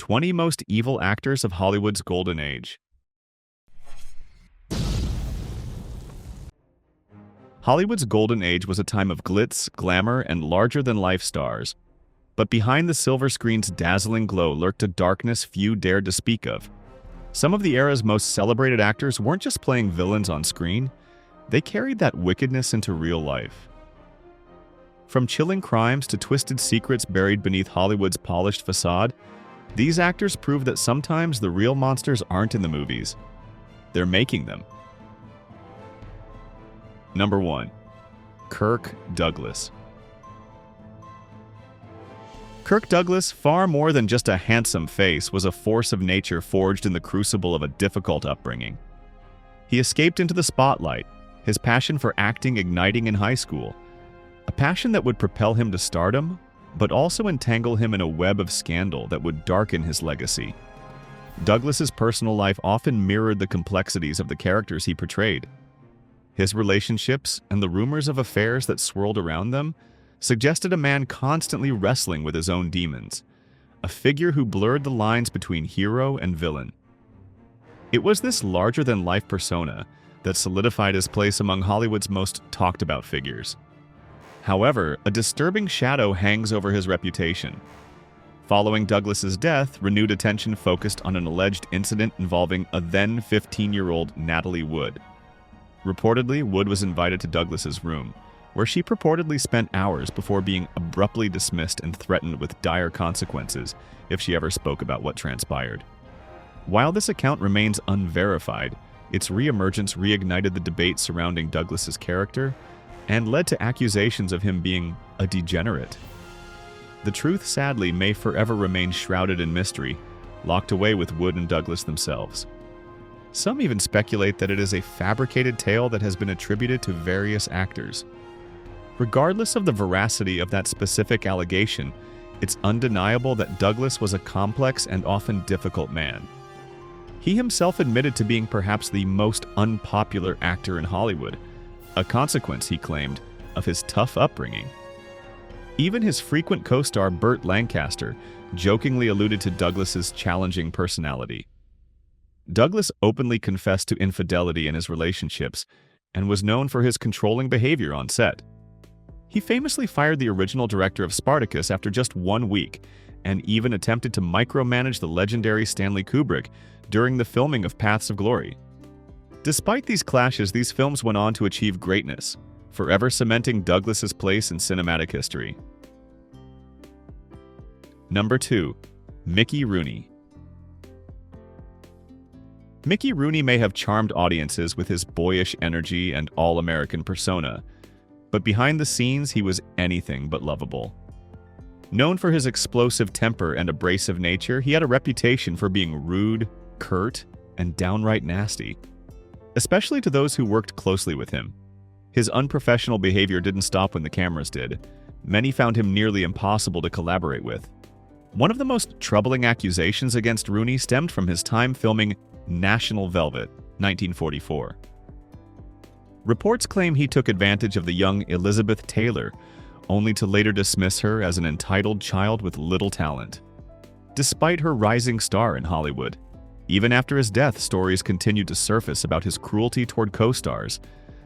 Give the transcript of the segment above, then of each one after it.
20 Most Evil Actors of Hollywood's Golden Age. Hollywood's golden age was a time of glitz, glamour, and larger-than-life stars. But behind the silver screen's dazzling glow lurked a darkness few dared to speak of. Some of the era's most celebrated actors weren't just playing villains on screen, they carried that wickedness into real life. From chilling crimes to twisted secrets buried beneath Hollywood's polished facade, these actors prove that sometimes the real monsters aren't in the movies. They're making them. Number 1. Kirk Douglas. Kirk Douglas, far more than just a handsome face, was a force of nature forged in the crucible of a difficult upbringing. He escaped into the spotlight, his passion for acting igniting in high school, a passion that would propel him to stardom, but also entangle him in a web of scandal that would darken his legacy. Douglas's personal life often mirrored the complexities of the characters he portrayed. His relationships and the rumors of affairs that swirled around them suggested a man constantly wrestling with his own demons, a figure who blurred the lines between hero and villain. It was this larger-than-life persona that solidified his place among Hollywood's most talked-about figures. However, a disturbing shadow hangs over his reputation. Following Douglas's death, renewed attention focused on an alleged incident involving a then 15-year-old Natalie Wood. Reportedly, Wood was invited to Douglas's room, where she purportedly spent hours before being abruptly dismissed and threatened with dire consequences if she ever spoke about what transpired. While this account remains unverified, its reemergence reignited the debate surrounding Douglas's character and led to accusations of him being a degenerate. The truth, sadly, may forever remain shrouded in mystery, locked away with Wood and Douglas themselves. Some even speculate that it is a fabricated tale that has been attributed to various actors. Regardless of the veracity of that specific allegation, it's undeniable that Douglas was a complex and often difficult man. He himself admitted to being perhaps the most unpopular actor in Hollywood, a consequence, he claimed, of his tough upbringing. Even his frequent co-star Burt Lancaster jokingly alluded to Douglas's challenging personality. Douglas openly confessed to infidelity in his relationships and was known for his controlling behavior on set. He famously fired the original director of Spartacus after just 1 week and even attempted to micromanage the legendary Stanley Kubrick during the filming of Paths of Glory. Despite these clashes, these films went on to achieve greatness, forever cementing Douglas's place in cinematic history. Number 2. Mickey Rooney. Mickey Rooney may have charmed audiences with his boyish energy and all-American persona, but behind the scenes he was anything but lovable. Known for his explosive temper and abrasive nature, he had a reputation for being rude, curt, and downright nasty, especially to those who worked closely with him. His unprofessional behavior didn't stop when the cameras did. Many found him nearly impossible to collaborate with. One of the most troubling accusations against Rooney stemmed from his time filming National Velvet, 1944. Reports claim he took advantage of the young Elizabeth Taylor, only to later dismiss her as an entitled child with little talent. Despite her rising star in Hollywood, even after his death, stories continued to surface about his cruelty toward co-stars,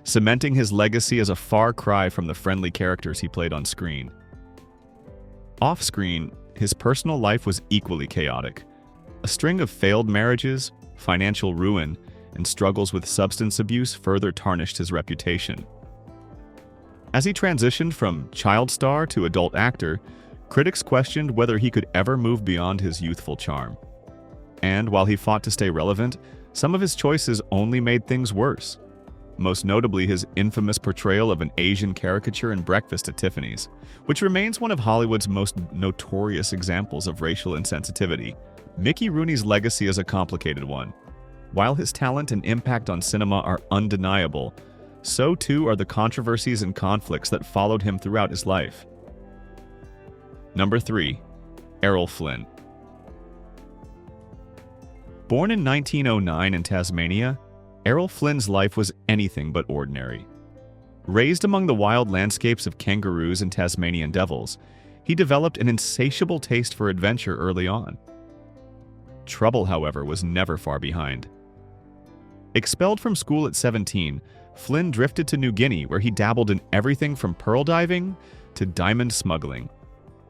cementing his legacy as a far cry from the friendly characters he played on screen. Off-screen, his personal life was equally chaotic. A string of failed marriages, financial ruin, and struggles with substance abuse further tarnished his reputation. As he transitioned from child star to adult actor, critics questioned whether he could ever move beyond his youthful charm. And while he fought to stay relevant, some of his choices only made things worse. Most notably his infamous portrayal of an Asian caricature in Breakfast at Tiffany's, which remains one of Hollywood's most notorious examples of racial insensitivity. Mickey Rooney's legacy is a complicated one. While his talent and impact on cinema are undeniable, so too are the controversies and conflicts that followed him throughout his life. Number 3. Errol Flynn. Born in 1909 in Tasmania, Errol Flynn's life was anything but ordinary. Raised among the wild landscapes of kangaroos and Tasmanian devils, he developed an insatiable taste for adventure early on. Trouble, however, was never far behind. Expelled from school at 17, Flynn drifted to New Guinea, where he dabbled in everything from pearl diving to diamond smuggling,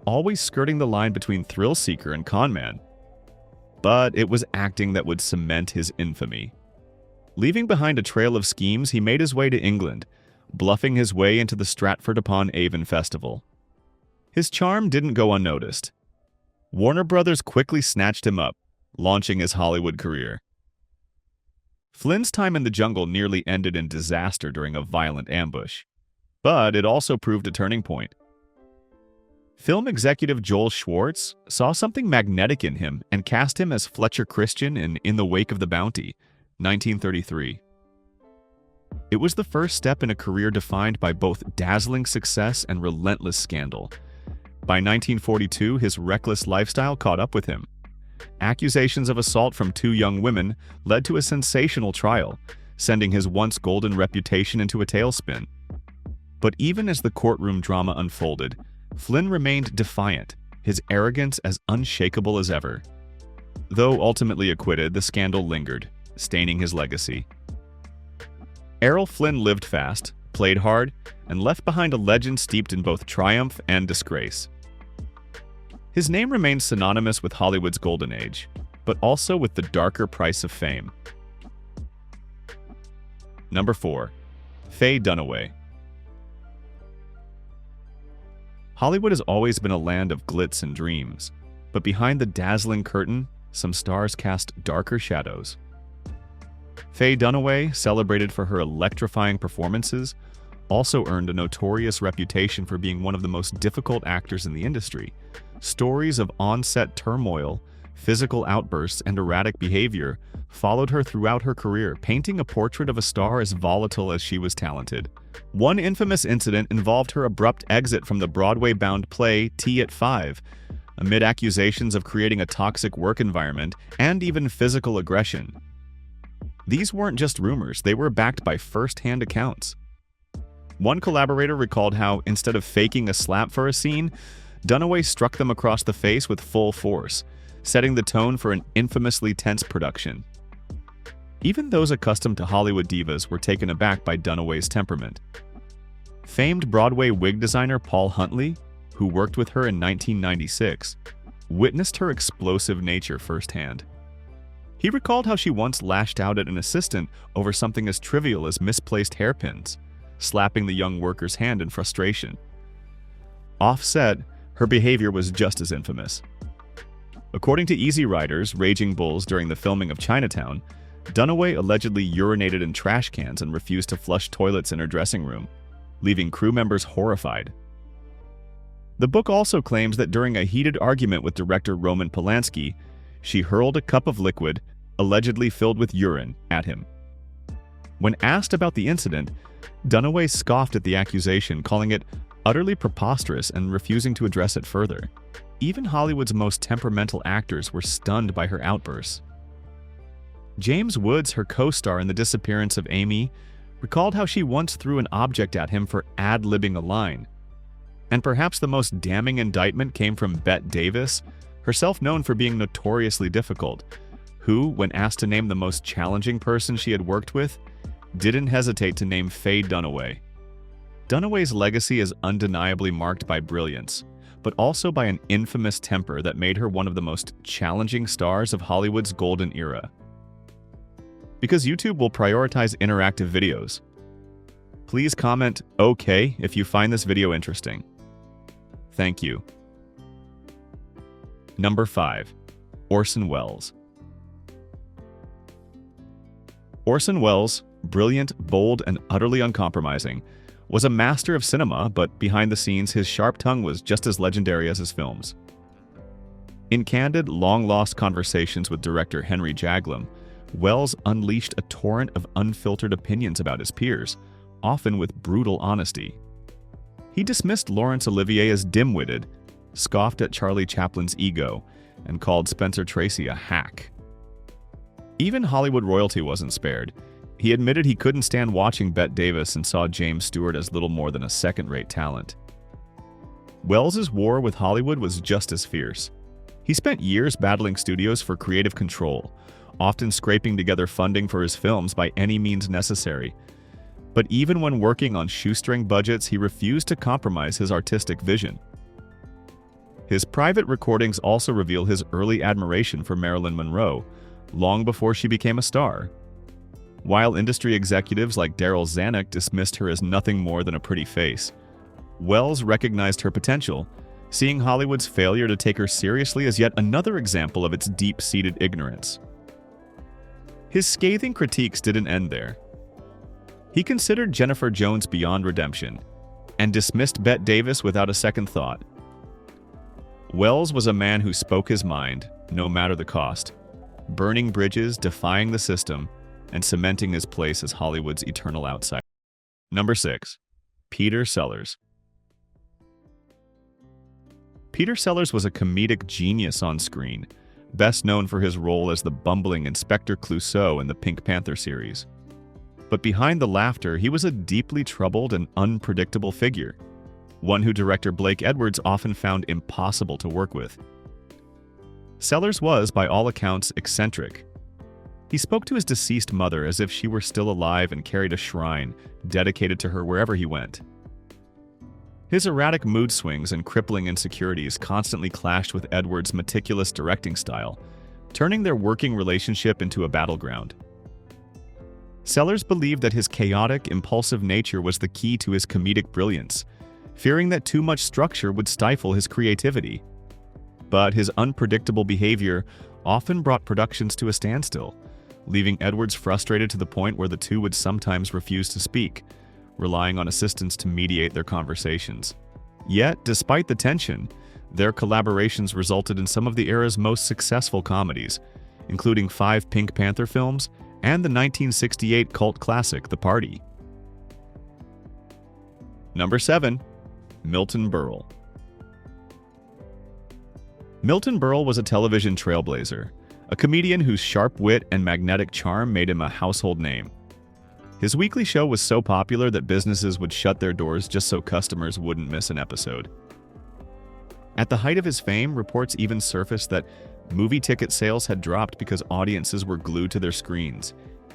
always skirting the line between thrill seeker and conman. But it was acting that would cement his infamy. Leaving behind a trail of schemes, he made his way to England, bluffing his way into the Stratford-upon-Avon Festival. His charm didn't go unnoticed. Warner Brothers quickly snatched him up, launching his Hollywood career. Flynn's time in the jungle nearly ended in disaster during a violent ambush, but it also proved a turning point. Film executive Joel Schwartz saw something magnetic in him and cast him as Fletcher Christian in The Wake of the Bounty, 1933. It was the first step in a career defined by both dazzling success and relentless scandal. By 1942, his reckless lifestyle caught up with him. Accusations of assault from two young women led to a sensational trial, sending his once golden reputation into a tailspin. But even as the courtroom drama unfolded, Flynn remained defiant, his arrogance as unshakable as ever. Though ultimately acquitted, the scandal lingered, staining his legacy. Errol Flynn lived fast, played hard, and left behind a legend steeped in both triumph and disgrace. His name remains synonymous with Hollywood's golden age, but also with the darker price of fame. Number 4. Faye Dunaway. Hollywood has always been a land of glitz and dreams, but behind the dazzling curtain, some stars cast darker shadows. Faye Dunaway, celebrated for her electrifying performances, also earned a notorious reputation for being one of the most difficult actors in the industry. Stories of on-set turmoil, physical outbursts, and erratic behavior followed her throughout her career, painting a portrait of a star as volatile as she was talented. One infamous incident involved her abrupt exit from the Broadway-bound play Tea at 5, amid accusations of creating a toxic work environment and even physical aggression. These weren't just rumors, they were backed by first-hand accounts. One collaborator recalled how, instead of faking a slap for a scene, Dunaway struck them across the face with full force, setting the tone for an infamously tense production. Even those accustomed to Hollywood divas were taken aback by Dunaway's temperament. Famed Broadway wig designer Paul Huntley, who worked with her in 1996, witnessed her explosive nature firsthand. He recalled how she once lashed out at an assistant over something as trivial as misplaced hairpins, slapping the young worker's hand in frustration. Off-set, her behavior was just as infamous. According to Easy Rider's Raging Bulls during the filming of Chinatown, Dunaway allegedly urinated in trash cans and refused to flush toilets in her dressing room, leaving crew members horrified. The book also claims that during a heated argument with director Roman Polanski, she hurled a cup of liquid, allegedly filled with urine, at him. When asked about the incident, Dunaway scoffed at the accusation, calling it utterly preposterous and refusing to address it further. Even Hollywood's most temperamental actors were stunned by her outbursts. James Woods, her co-star in The Disappearance of Amy, recalled how she once threw an object at him for ad-libbing a line. And perhaps the most damning indictment came from Bette Davis, herself known for being notoriously difficult, who, when asked to name the most challenging person she had worked with, didn't hesitate to name Faye Dunaway. Dunaway's legacy is undeniably marked by brilliance, but also by an infamous temper that made her one of the most challenging stars of Hollywood's golden era. Because YouTube will prioritize interactive videos, please comment "OK" if you find this video interesting. Thank you. Number 5. Orson Welles. Orson Welles, brilliant, bold, and utterly uncompromising, was a master of cinema, but behind the scenes, his sharp tongue was just as legendary as his films. In candid, long-lost conversations with director Henry Jaglom, Welles unleashed a torrent of unfiltered opinions about his peers, often with brutal honesty. He dismissed Laurence Olivier as dim-witted, scoffed at Charlie Chaplin's ego, and called Spencer Tracy a hack. Even Hollywood royalty wasn't spared. He admitted he couldn't stand watching Bette Davis and saw James Stewart as little more than a second-rate talent. Welles's war with Hollywood was just as fierce. He spent years battling studios for creative control, often scraping together funding for his films by any means necessary. But even when working on shoestring budgets, he refused to compromise his artistic vision. His private recordings also reveal his early admiration for Marilyn Monroe, long before she became a star. While industry executives like Daryl Zanuck dismissed her as nothing more than a pretty face, Wells recognized her potential, seeing Hollywood's failure to take her seriously as yet another example of its deep-seated ignorance. His scathing critiques didn't end there. He considered Jennifer Jones beyond redemption and dismissed Bette Davis without a second thought. Wells was a man who spoke his mind, no matter the cost, burning bridges, defying the system, and cementing his place as Hollywood's eternal outsider. Number 6. Peter Sellers. Peter Sellers was a comedic genius on screen, best known for his role as the bumbling Inspector Clouseau in the Pink Panther series. But behind the laughter, he was a deeply troubled and unpredictable figure, one who director Blake Edwards often found impossible to work with. Sellers was, by all accounts, eccentric. He spoke to his deceased mother as if she were still alive and carried a shrine dedicated to her wherever he went. His erratic mood swings and crippling insecurities constantly clashed with Edwards' meticulous directing style, turning their working relationship into a battleground. Sellers believed that his chaotic, impulsive nature was the key to his comedic brilliance, fearing that too much structure would stifle his creativity. But his unpredictable behavior often brought productions to a standstill, leaving Edwards frustrated to the point where the two would sometimes refuse to speak, relying on assistants to mediate their conversations. Yet, despite the tension, their collaborations resulted in some of the era's most successful comedies, including 5 Pink Panther films and the 1968 cult classic The Party. Number 7. Milton Berle. Milton Berle was a television trailblazer, a comedian whose sharp wit and magnetic charm made him a household name. His weekly show was so popular that businesses would shut their doors just so customers wouldn't miss an episode. At the height of his fame, reports even surfaced that movie ticket sales had dropped because audiences were glued to their screens,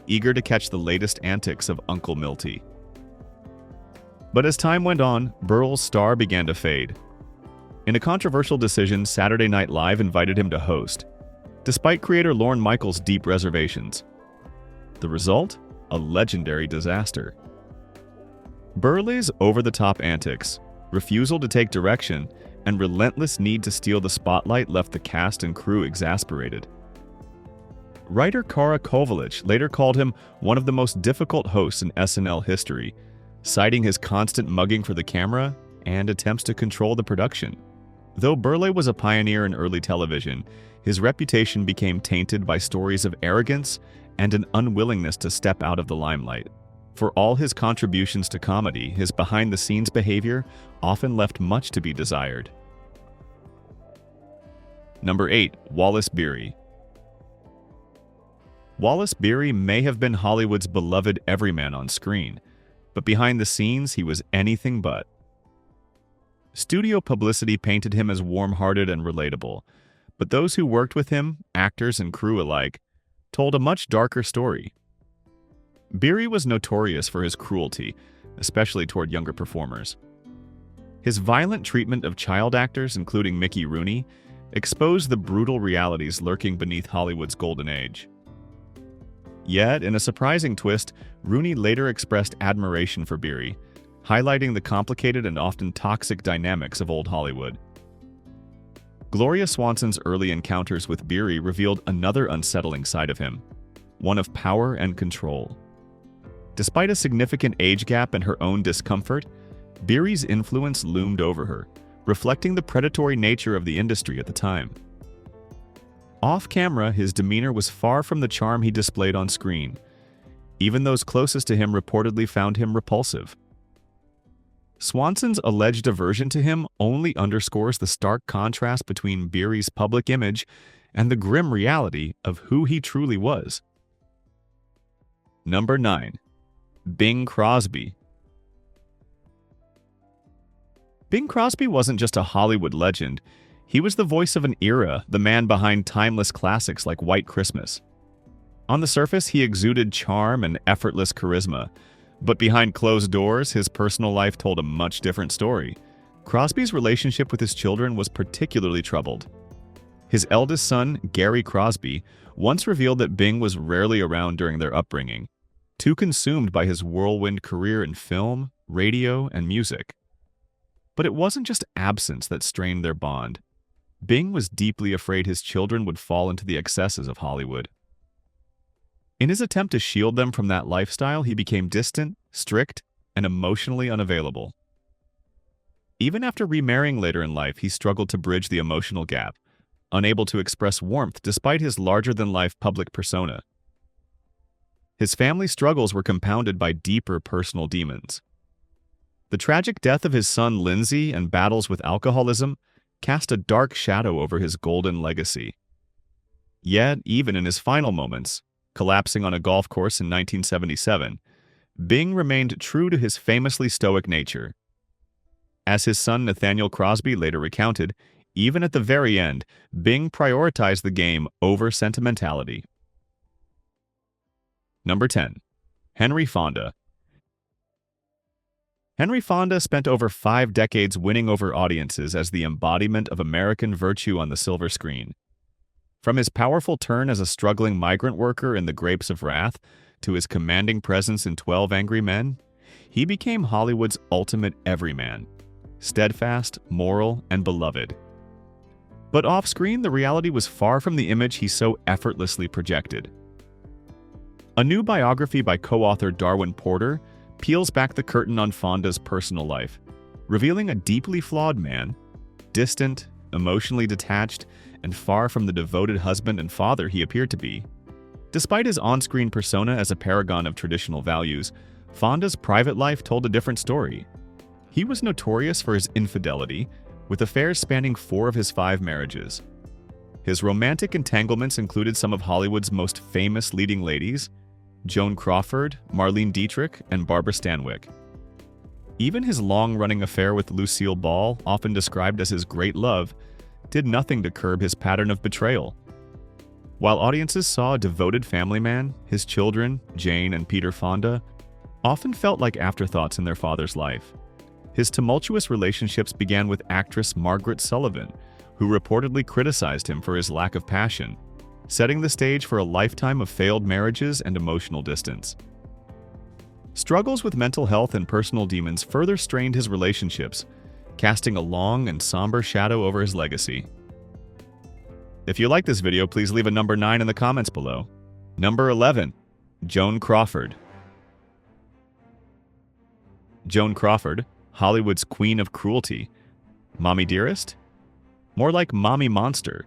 eager to catch the latest antics of Uncle Milty. But as time went on, Berle's star began to fade. In a controversial decision, Saturday Night Live invited him to host, despite creator Lorne Michaels' deep reservations. The result? A legendary disaster. Berle's over-the-top antics, refusal to take direction, and relentless need to steal the spotlight left the cast and crew exasperated. Writer Kara Kovalich later called him one of the most difficult hosts in SNL history, citing his constant mugging for the camera and attempts to control the production. Though Berle was a pioneer in early television, his reputation became tainted by stories of arrogance and an unwillingness to step out of the limelight. For all his contributions to comedy, his behind-the-scenes behavior often left much to be desired. Number 8. Wallace Beery. Wallace Beery may have been Hollywood's beloved everyman on screen, but behind the scenes he was anything but. Studio publicity painted him as warm-hearted and relatable, but those who worked with him, actors and crew alike, told a much darker story. Beery was notorious for his cruelty, especially toward younger performers. His violent treatment of child actors, including Mickey Rooney, exposed the brutal realities lurking beneath Hollywood's golden age. Yet, in a surprising twist, Rooney later expressed admiration for Beery, highlighting the complicated and often toxic dynamics of old Hollywood. Gloria Swanson's early encounters with Beery revealed another unsettling side of him, one of power and control. Despite a significant age gap and her own discomfort, Beery's influence loomed over her, reflecting the predatory nature of the industry at the time. Off-camera, his demeanor was far from the charm he displayed on screen. Even those closest to him reportedly found him repulsive. Swanson's alleged aversion to him only underscores the stark contrast between Beery's public image and the grim reality of who he truly was. Number 9. Bing Crosby. Bing Crosby wasn't just a Hollywood legend, He was the voice of an era, the man behind timeless classics like White Christmas. On the surface, he exuded charm and effortless charisma, but behind closed doors, his personal life told a much different story. Crosby's relationship with his children was particularly troubled. His eldest son, Gary Crosby, once revealed that Bing was rarely around during their upbringing, too consumed by his whirlwind career in film, radio, and music. But it wasn't just absence that strained their bond. Bing was deeply afraid his children would fall into the excesses of Hollywood. In his attempt to shield them from that lifestyle, he became distant, strict, and emotionally unavailable. Even after remarrying later in life, he struggled to bridge the emotional gap, unable to express warmth despite his larger-than-life public persona. His family struggles were compounded by deeper personal demons. The tragic death of his son Lindsay and battles with alcoholism cast a dark shadow over his golden legacy. Yet, even in his final moments, collapsing on a golf course in 1977, Bing remained true to his famously stoic nature. As his son Nathaniel Crosby later recounted, even at the very end, Bing prioritized the game over sentimentality. Number 10. Henry Fonda. Henry Fonda spent over 5 decades winning over audiences as the embodiment of American virtue on the silver screen. From his powerful turn as a struggling migrant worker in The Grapes of Wrath to his commanding presence in 12 Angry Men, he became Hollywood's ultimate everyman, steadfast, moral, and beloved. But off-screen, the reality was far from the image he so effortlessly projected. A new biography by co-author Darwin Porter peels back the curtain on Fonda's personal life, revealing a deeply flawed man, distant, emotionally detached, and far from the devoted husband and father he appeared to be. Despite his on-screen persona as a paragon of traditional values, Fonda's private life told a different story. He was notorious for his infidelity, with affairs spanning 4 of his 5 marriages. His romantic entanglements included some of Hollywood's most famous leading ladies, Joan Crawford, Marlene Dietrich, and Barbara Stanwyck. Even his long-running affair with Lucille Ball, often described as his great love, did nothing to curb his pattern of betrayal. While audiences saw a devoted family man, his children, Jane and Peter Fonda, often felt like afterthoughts in their father's life. His tumultuous relationships began with actress Margaret Sullivan, who reportedly criticized him for his lack of passion, setting the stage for a lifetime of failed marriages and emotional distance. Struggles with mental health and personal demons further strained his relationships, casting a long and somber shadow over his legacy. If you like this video, please leave a number 9 in the comments below. Number 11. Joan Crawford. Joan Crawford, Hollywood's queen of cruelty. Mommy Dearest? More like Mommy Monster.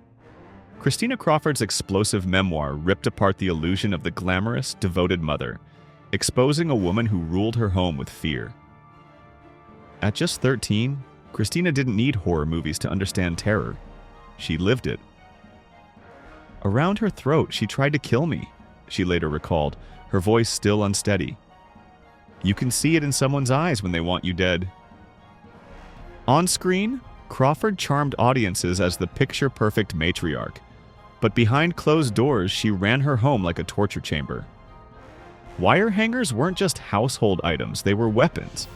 Christina Crawford's explosive memoir ripped apart the illusion of the glamorous, devoted mother, exposing a woman who ruled her home with fear. At just 13, Christina didn't need horror movies to understand terror. She lived it. Around her throat, she tried to kill me, she later recalled, her voice still unsteady. You can see it in someone's eyes when they want you dead. On screen, Crawford charmed audiences as the picture-perfect matriarch, but behind closed doors, she ran her home like a torture chamber. Wire hangers weren't just household items, they were weapons.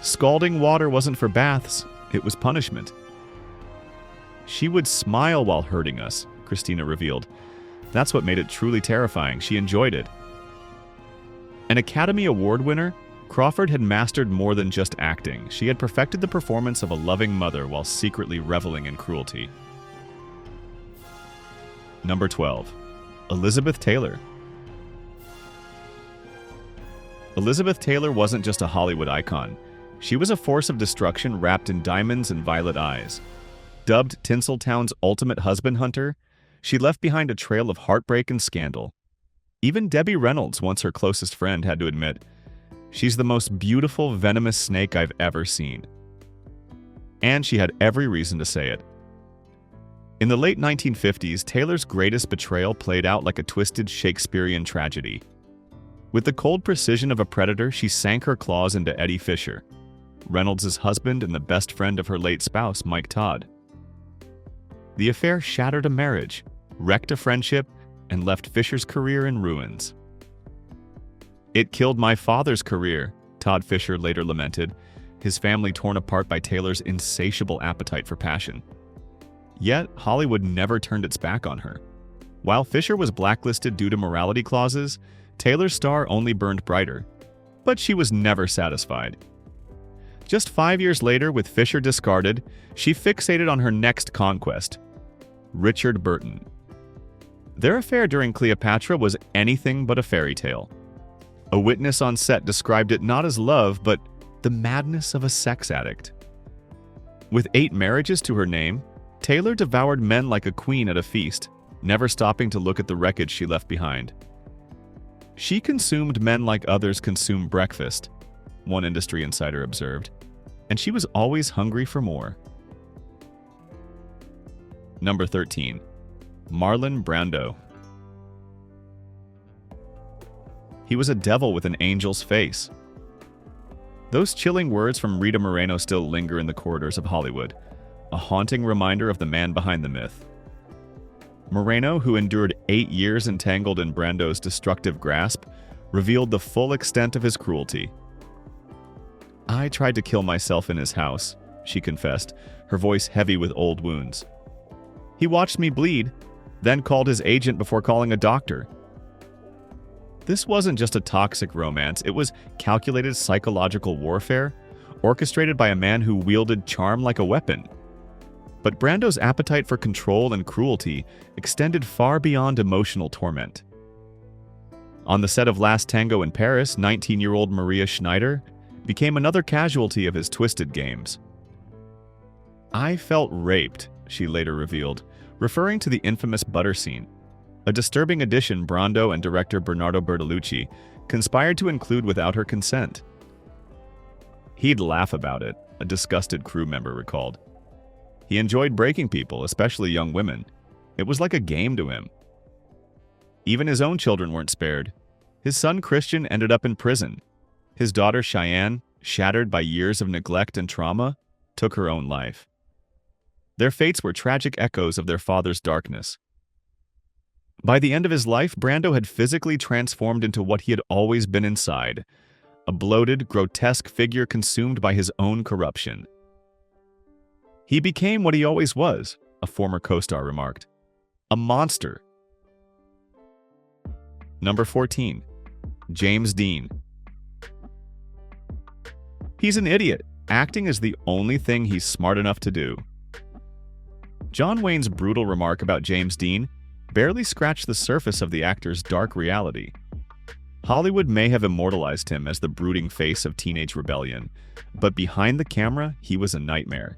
Scalding water wasn't for baths, it was punishment. She would smile while hurting us, Christina revealed. That's what made it truly terrifying. She enjoyed it. An Academy Award winner, Crawford had mastered more than just acting. She had perfected the performance of a loving mother while secretly reveling in cruelty. Number 12. Elizabeth Taylor. Elizabeth Taylor wasn't just a Hollywood icon. She was a force of destruction wrapped in diamonds and violet eyes. Dubbed Tinseltown's ultimate husband hunter, she left behind a trail of heartbreak and scandal. Even Debbie Reynolds, once her closest friend, had to admit, "She's the most beautiful, venomous snake I've ever seen." And she had every reason to say it. In the late 1950s, Taylor's greatest betrayal played out like a twisted Shakespearean tragedy. With the cold precision of a predator, she sank her claws into Eddie Fisher, Reynolds' husband and the best friend of her late spouse, Mike Todd. The affair shattered a marriage, wrecked a friendship, and left Fisher's career in ruins. "It killed my father's career," Todd Fisher later lamented, his family torn apart by Taylor's insatiable appetite for passion. Yet, Hollywood never turned its back on her. While Fisher was blacklisted due to morality clauses, Taylor's star only burned brighter. But she was never satisfied. Just 5 years later, with Fisher discarded, she fixated on her next conquest, Richard Burton. Their affair during Cleopatra was anything but a fairy tale. A witness on set described it not as love, but the madness of a sex addict. With 8 marriages to her name, Taylor devoured men like a queen at a feast, never stopping to look at the wreckage she left behind. "She consumed men like others consume breakfast," one industry insider observed, and she was always hungry for more. Number 13. Marlon Brando. He was a devil with an angel's face. Those chilling words from Rita Moreno still linger in the corridors of Hollywood, a haunting reminder of the man behind the myth. Moreno, who endured 8 years entangled in Brando's destructive grasp, revealed the full extent of his cruelty. "I tried to kill myself in his house," she confessed, her voice heavy with old wounds. "He watched me bleed, then called his agent before calling a doctor." This wasn't just a toxic romance, it was calculated psychological warfare, orchestrated by a man who wielded charm like a weapon. But Brando's appetite for control and cruelty extended far beyond emotional torment. On the set of Last Tango in Paris, 19-year-old Maria Schneider became another casualty of his twisted games. "I felt raped," she later revealed, referring to the infamous butter scene, a disturbing addition Brando and director Bernardo Bertolucci conspired to include without her consent. "He'd laugh about it," a disgusted crew member recalled. "He enjoyed breaking people, especially young women. It was like a game to him." Even his own children weren't spared. His son Christian ended up in prison. His daughter Cheyenne, shattered by years of neglect and trauma, took her own life. Their fates were tragic echoes of their father's darkness. By the end of his life, Brando had physically transformed into what he had always been inside, a bloated, grotesque figure consumed by his own corruption. "He became what he always was," a former co-star remarked. "A monster." Number 14. James Dean. "He's an idiot. Acting is the only thing he's smart enough to do." John Wayne's brutal remark about James Dean barely scratched the surface of the actor's dark reality. Hollywood may have immortalized him as the brooding face of teenage rebellion, but behind the camera, he was a nightmare.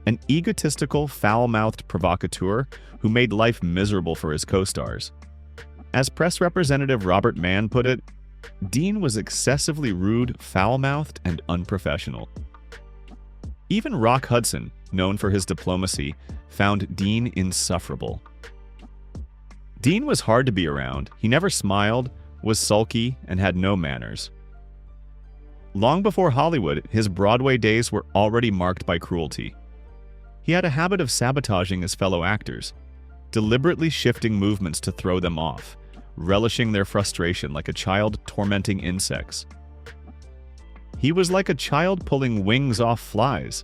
An egotistical, foul-mouthed provocateur who made life miserable for his co-stars. As press representative Robert Mann put it, Dean was excessively rude, foul-mouthed, and unprofessional. Even Rock Hudson, known for his diplomacy, found Dean insufferable. Dean was hard to be around. He never smiled, was sulky, and had no manners. Long before Hollywood, his Broadway days were already marked by cruelty. He had a habit of sabotaging his fellow actors, deliberately shifting movements to throw them off, relishing their frustration like a child tormenting insects. "He was like a child pulling wings off flies,"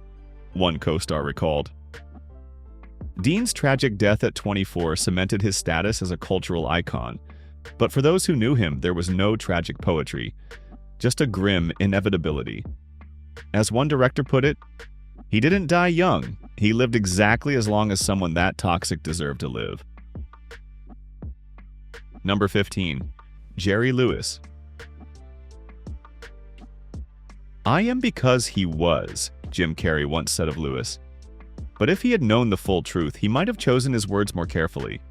one co-star recalled. Dean's tragic death at 24 cemented his status as a cultural icon, but for those who knew him, there was no tragic poetry, just a grim inevitability. As one director put it, "He didn't die young. He lived exactly as long as someone that toxic deserved to live." Number 15. Jerry Lewis. "I am because he was," Jim Carrey once said of Lewis. But if he had known the full truth, he might have chosen his words more carefully.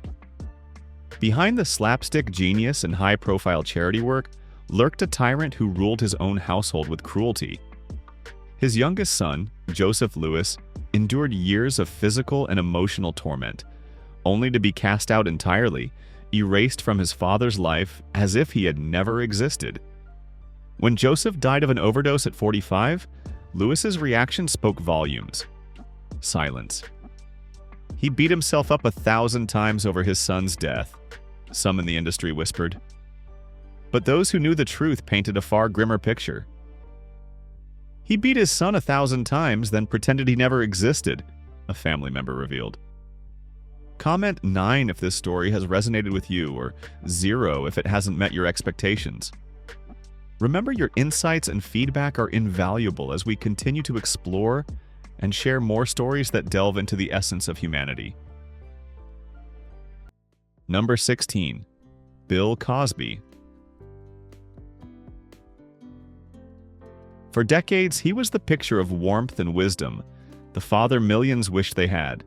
Behind the slapstick genius and high-profile charity work lurked a tyrant who ruled his own household with cruelty. His youngest son, Joseph Lewis, endured years of physical and emotional torment, only to be cast out entirely, erased from his father's life as if he had never existed. When Joseph died of an overdose at 45, Lewis's reaction spoke volumes. Silence. He beat himself up 1,000 times over his son's death, some in the industry whispered. But those who knew the truth painted a far grimmer picture. He beat his son 1,000 times, then pretended he never existed, a family member revealed. Comment 9 if this story has resonated with you, or 0 if it hasn't met your expectations. Remember, your insights and feedback are invaluable as we continue to explore and share more stories that delve into the essence of humanity. Number 16. Bill Cosby. For decades, he was the picture of warmth and wisdom, the father millions wished they had.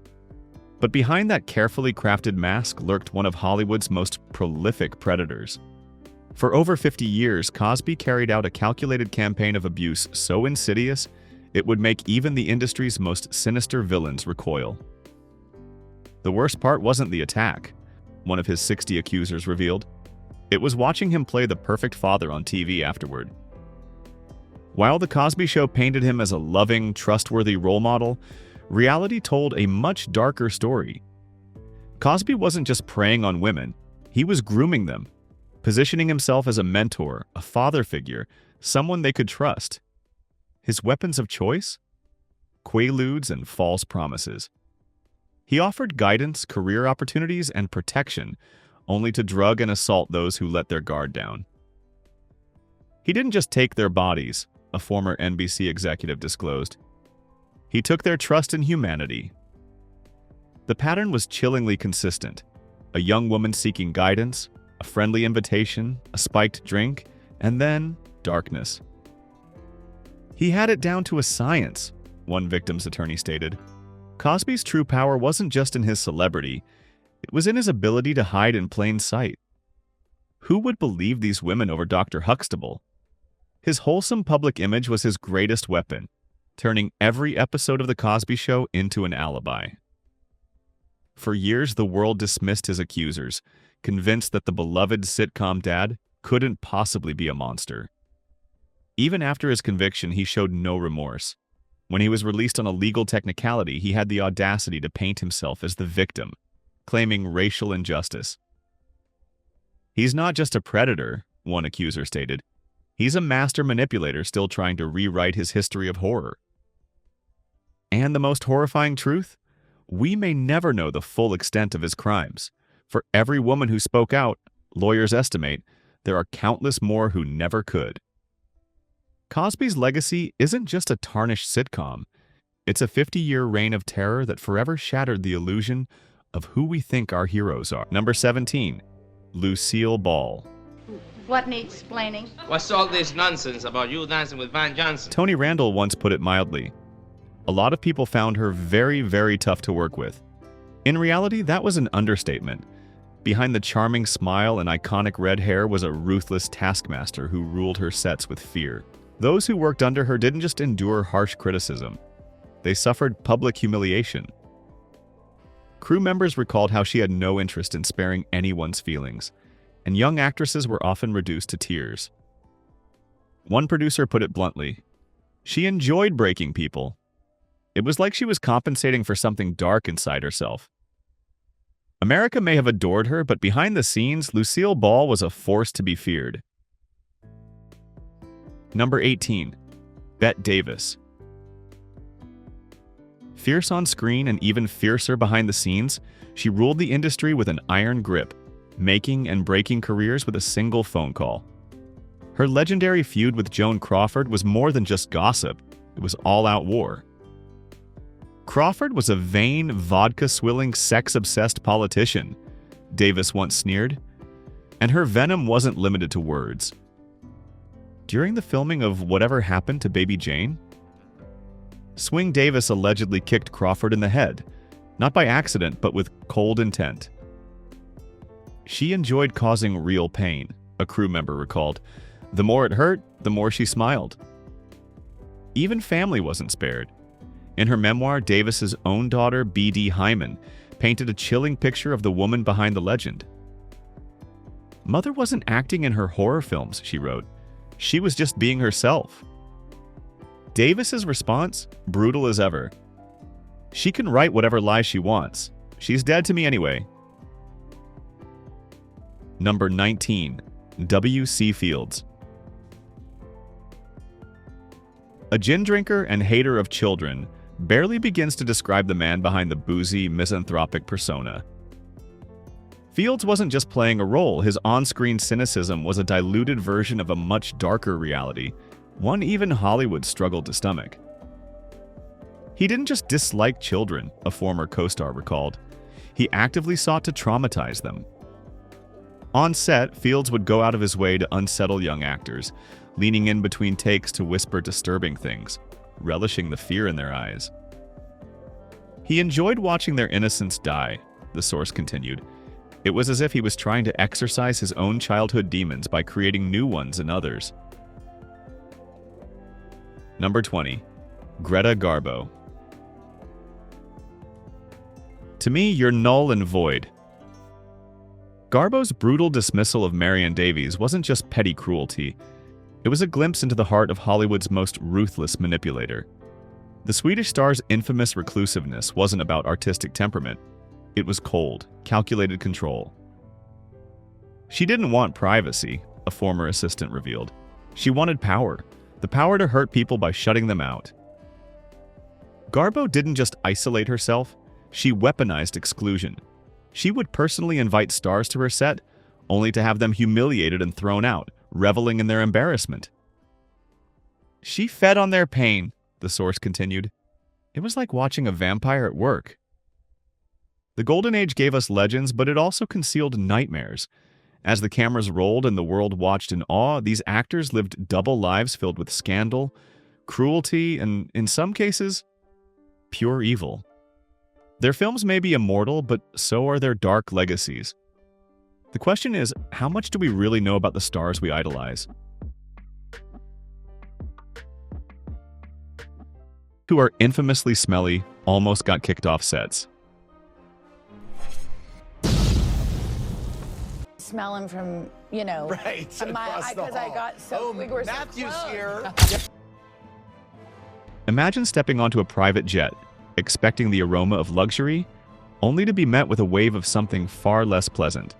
But behind that carefully crafted mask lurked one of Hollywood's most prolific predators. For over 50 years, Cosby carried out a calculated campaign of abuse so insidious, it would make even the industry's most sinister villains recoil. The worst part wasn't the attack, one of his 60 accusers revealed. It was watching him play the perfect father on TV afterward. While The Cosby Show painted him as a loving, trustworthy role model, reality told a much darker story. Cosby wasn't just preying on women, he was grooming them, positioning himself as a mentor, a father figure, someone they could trust. His weapons of choice? Quaaludes and false promises. He offered guidance, career opportunities, and protection, only to drug and assault those who let their guard down. He didn't just take their bodies, a former NBC executive disclosed. He took their trust in humanity. The pattern was chillingly consistent. A young woman seeking guidance, a friendly invitation, a spiked drink, and then darkness. He had it down to a science, one victim's attorney stated. Cosby's true power wasn't just in his celebrity, it was in his ability to hide in plain sight. Who would believe these women over Dr. Huxtable? His wholesome public image was his greatest weapon, turning every episode of The Cosby Show into an alibi. For years, the world dismissed his accusers, convinced that the beloved sitcom dad couldn't possibly be a monster. Even after his conviction, he showed no remorse. When he was released on a legal technicality, he had the audacity to paint himself as the victim, claiming racial injustice. He's not just a predator, one accuser stated. He's a master manipulator still trying to rewrite his history of horror. And the most horrifying truth? We may never know the full extent of his crimes. For every woman who spoke out, lawyers estimate, there are countless more who never could. Cosby's legacy isn't just a tarnished sitcom. It's a 50-year reign of terror that forever shattered the illusion of who we think our heroes are. Number 17. Lucille Ball. What needs explaining? What's all this nonsense about you dancing with Van Johnson? Tony Randall once put it mildly. A lot of people found her very, very tough to work with. In reality, that was an understatement. Behind the charming smile and iconic red hair was a ruthless taskmaster who ruled her sets with fear. Those who worked under her didn't just endure harsh criticism. They suffered public humiliation. Crew members recalled how she had no interest in sparing anyone's feelings, and young actresses were often reduced to tears. One producer put it bluntly, she enjoyed breaking people. It was like she was compensating for something dark inside herself. America may have adored her, but behind the scenes, Lucille Ball was a force to be feared. Number 18. Bette Davis. Fierce on screen and even fiercer behind the scenes, she ruled the industry with an iron grip, making and breaking careers with a single phone call. Her legendary feud with Joan Crawford was more than just gossip, it was all-out war. Crawford was a vain, vodka-swilling, sex-obsessed politician, Davis once sneered, and her venom wasn't limited to words. During the filming of Whatever Happened to Baby Jane, Swing Davis allegedly kicked Crawford in the head, not by accident but with cold intent. She enjoyed causing real pain, a crew member recalled. The more it hurt, the more she smiled. Even family wasn't spared. In her memoir, Davis's own daughter, B.D. Hyman, painted a chilling picture of the woman behind the legend. Mother wasn't acting in her horror films, she wrote. She was just being herself. Davis's response, brutal as ever. She can write whatever lies she wants. She's dead to me anyway. Number 19. W.C. Fields. A gin drinker and hater of children barely begins to describe the man behind the boozy, misanthropic persona. Fields wasn't just playing a role, his on-screen cynicism was a diluted version of a much darker reality, one even Hollywood struggled to stomach. He didn't just dislike children, a former co-star recalled. He actively sought to traumatize them. On set, Fields would go out of his way to unsettle young actors, leaning in between takes to whisper disturbing things, relishing the fear in their eyes. He enjoyed watching their innocence die, the source continued. It was as if he was trying to exorcise his own childhood demons by creating new ones in others. Number 20. Greta Garbo. To me, you're null and void. Garbo's brutal dismissal of Marion Davies wasn't just petty cruelty. It was a glimpse into the heart of Hollywood's most ruthless manipulator. The Swedish star's infamous reclusiveness wasn't about artistic temperament. It was cold, calculated control. She didn't want privacy, a former assistant revealed. She wanted power, the power to hurt people by shutting them out. Garbo didn't just isolate herself, she weaponized exclusion. She would personally invite stars to her set, only to have them humiliated and thrown out, reveling in their embarrassment. She fed on their pain, the source continued. It was like watching a vampire at work. The Golden Age gave us legends, but it also concealed nightmares. As the cameras rolled and the world watched in awe, these actors lived double lives filled with scandal, cruelty, and, in some cases, pure evil. Their films may be immortal, but so are their dark legacies. The question is, how much do we really know about the stars we idolize? Who are infamously smelly, almost got kicked off sets. Smell him from, right, because I got so we were Matthew's so close. here. Imagine stepping onto a private jet, expecting the aroma of luxury, only to be met with a wave of something far less pleasant.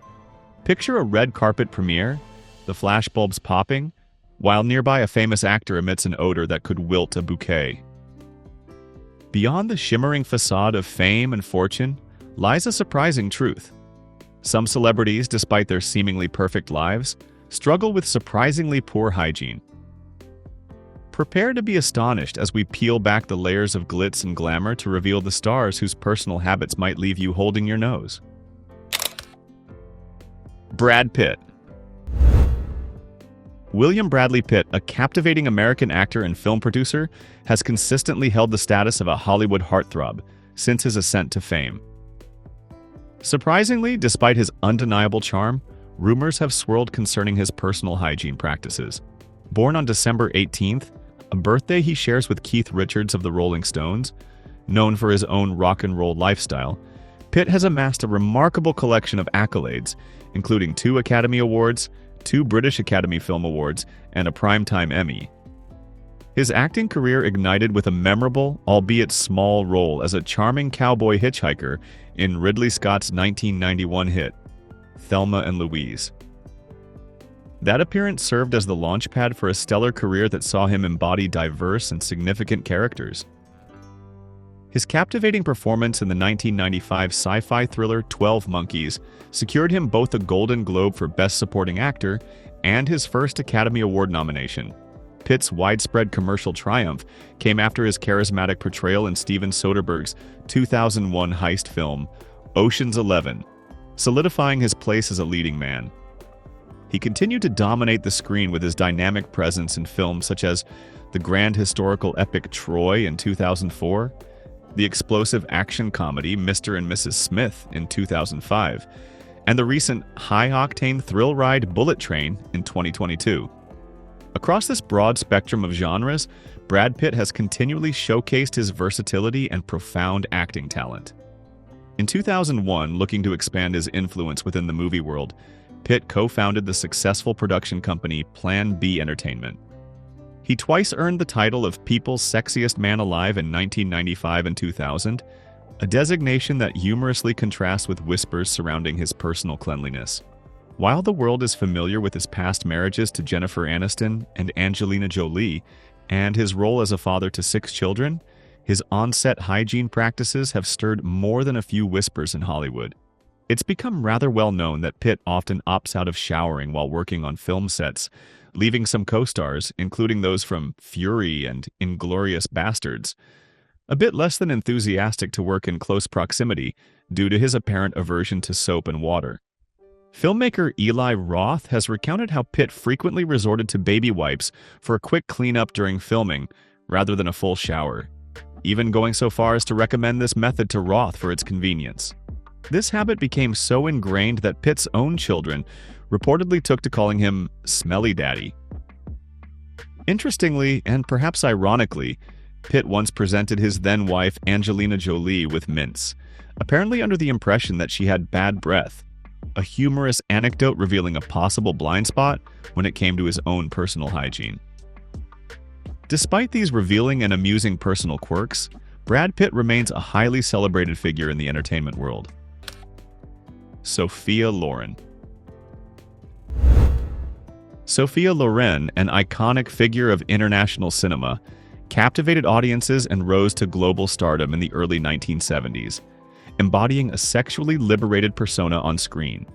Picture a red carpet premiere, the flashbulbs popping, while nearby a famous actor emits an odor that could wilt a bouquet. Beyond the shimmering facade of fame and fortune lies a surprising truth. Some celebrities, despite their seemingly perfect lives, struggle with surprisingly poor hygiene. Prepare to be astonished as we peel back the layers of glitz and glamour to reveal the stars whose personal habits might leave you holding your nose. Brad Pitt. William Bradley Pitt, a captivating American actor and film producer, has consistently held the status of a Hollywood heartthrob since his ascent to fame. Surprisingly, despite his undeniable charm, rumors have swirled concerning his personal hygiene practices. Born on December 18th, a birthday he shares with Keith Richards of the Rolling Stones, known for his own rock and roll lifestyle, Pitt has amassed a remarkable collection of accolades, including 2 Academy Awards, 2 British Academy Film Awards, and a Primetime Emmy. His acting career ignited with a memorable, albeit small, role as a charming cowboy hitchhiker in Ridley Scott's 1991 hit, Thelma and Louise. That appearance served as the launchpad for a stellar career that saw him embody diverse and significant characters. His captivating performance in the 1995 sci-fi thriller 12 Monkeys secured him both a Golden Globe for Best Supporting Actor and his first Academy Award nomination. Pitt's widespread commercial triumph came after his charismatic portrayal in Steven Soderbergh's 2001 heist film, Ocean's 11, solidifying his place as a leading man. He continued to dominate the screen with his dynamic presence in films such as the grand historical epic Troy in 2004, the explosive action comedy Mr. and Mrs. Smith in 2005, and the recent high-octane thrill ride Bullet Train in 2022. Across this broad spectrum of genres, Brad Pitt has continually showcased his versatility and profound acting talent. In 2001, looking to expand his influence within the movie world, Pitt co-founded the successful production company Plan B Entertainment. He twice earned the title of People's Sexiest Man Alive in 1995 and 2000, a designation that humorously contrasts with whispers surrounding his personal cleanliness. While the world is familiar with his past marriages to Jennifer Aniston and Angelina Jolie, and his role as a father to 6 children, his on-set hygiene practices have stirred more than a few whispers in Hollywood. It's become rather well known that Pitt often opts out of showering while working on film sets, leaving some co-stars, including those from Fury and Inglourious Basterds, a bit less than enthusiastic to work in close proximity due to his apparent aversion to soap and water. Filmmaker Eli Roth has recounted how Pitt frequently resorted to baby wipes for a quick cleanup during filming, rather than a full shower, even going so far as to recommend this method to Roth for its convenience. This habit became so ingrained that Pitt's own children reportedly took to calling him Smelly Daddy. Interestingly, and perhaps ironically, Pitt once presented his then-wife Angelina Jolie with mints, apparently under the impression that she had bad breath, a humorous anecdote revealing a possible blind spot when it came to his own personal hygiene. Despite these revealing and amusing personal quirks, Brad Pitt remains a highly celebrated figure in the entertainment world. Sophia Loren. Sophia Loren, an iconic figure of international cinema, captivated audiences and rose to global stardom in the early 1970s, embodying a sexually liberated persona on screen.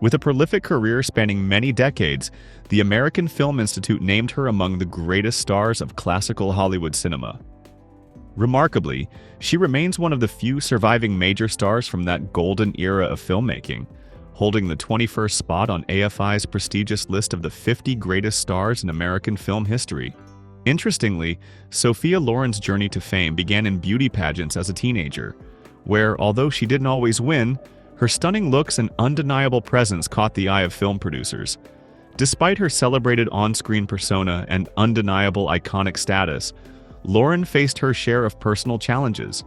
With a prolific career spanning many decades, the American Film Institute named her among the greatest stars of classical Hollywood cinema. Remarkably, she remains one of the few surviving major stars from that golden era of filmmaking, holding the 21st spot on AFI's prestigious list of the 50 greatest stars in American film history. Interestingly, Sophia Loren's journey to fame began in beauty pageants as a teenager, where, although she didn't always win, her stunning looks and undeniable presence caught the eye of film producers. Despite her celebrated on-screen persona and undeniable iconic status, Loren faced her share of personal challenges,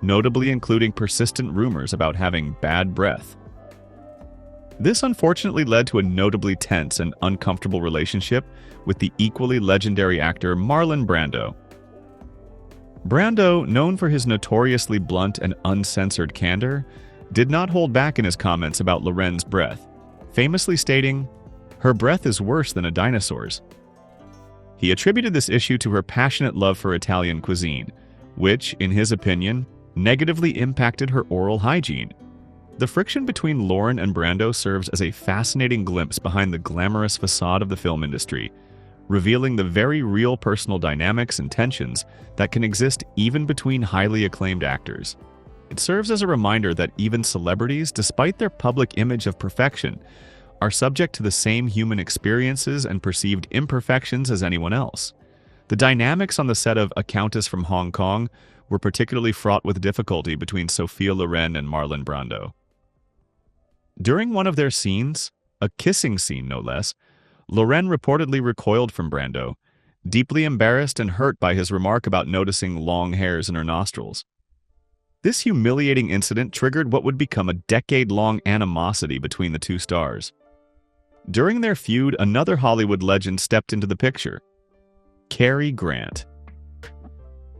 notably including persistent rumors about having bad breath. This unfortunately led to a notably tense and uncomfortable relationship with the equally legendary actor Marlon Brando. Brando, known for his notoriously blunt and uncensored candor, did not hold back in his comments about Loren's breath, famously stating, "Her breath is worse than a dinosaur's." He attributed this issue to her passionate love for Italian cuisine, which, in his opinion, negatively impacted her oral hygiene. The friction between Loren and Brando serves as a fascinating glimpse behind the glamorous facade of the film industry, revealing the very real personal dynamics and tensions that can exist even between highly acclaimed actors. It serves as a reminder that even celebrities, despite their public image of perfection, are subject to the same human experiences and perceived imperfections as anyone else. The dynamics on the set of A Countess from Hong Kong were particularly fraught with difficulty between Sophia Loren and Marlon Brando. During one of their scenes, a kissing scene no less, Loren reportedly recoiled from Brando, deeply embarrassed and hurt by his remark about noticing long hairs in her nostrils. This humiliating incident triggered what would become a decade-long animosity between the two stars. During their feud, another Hollywood legend stepped into the picture: Cary Grant.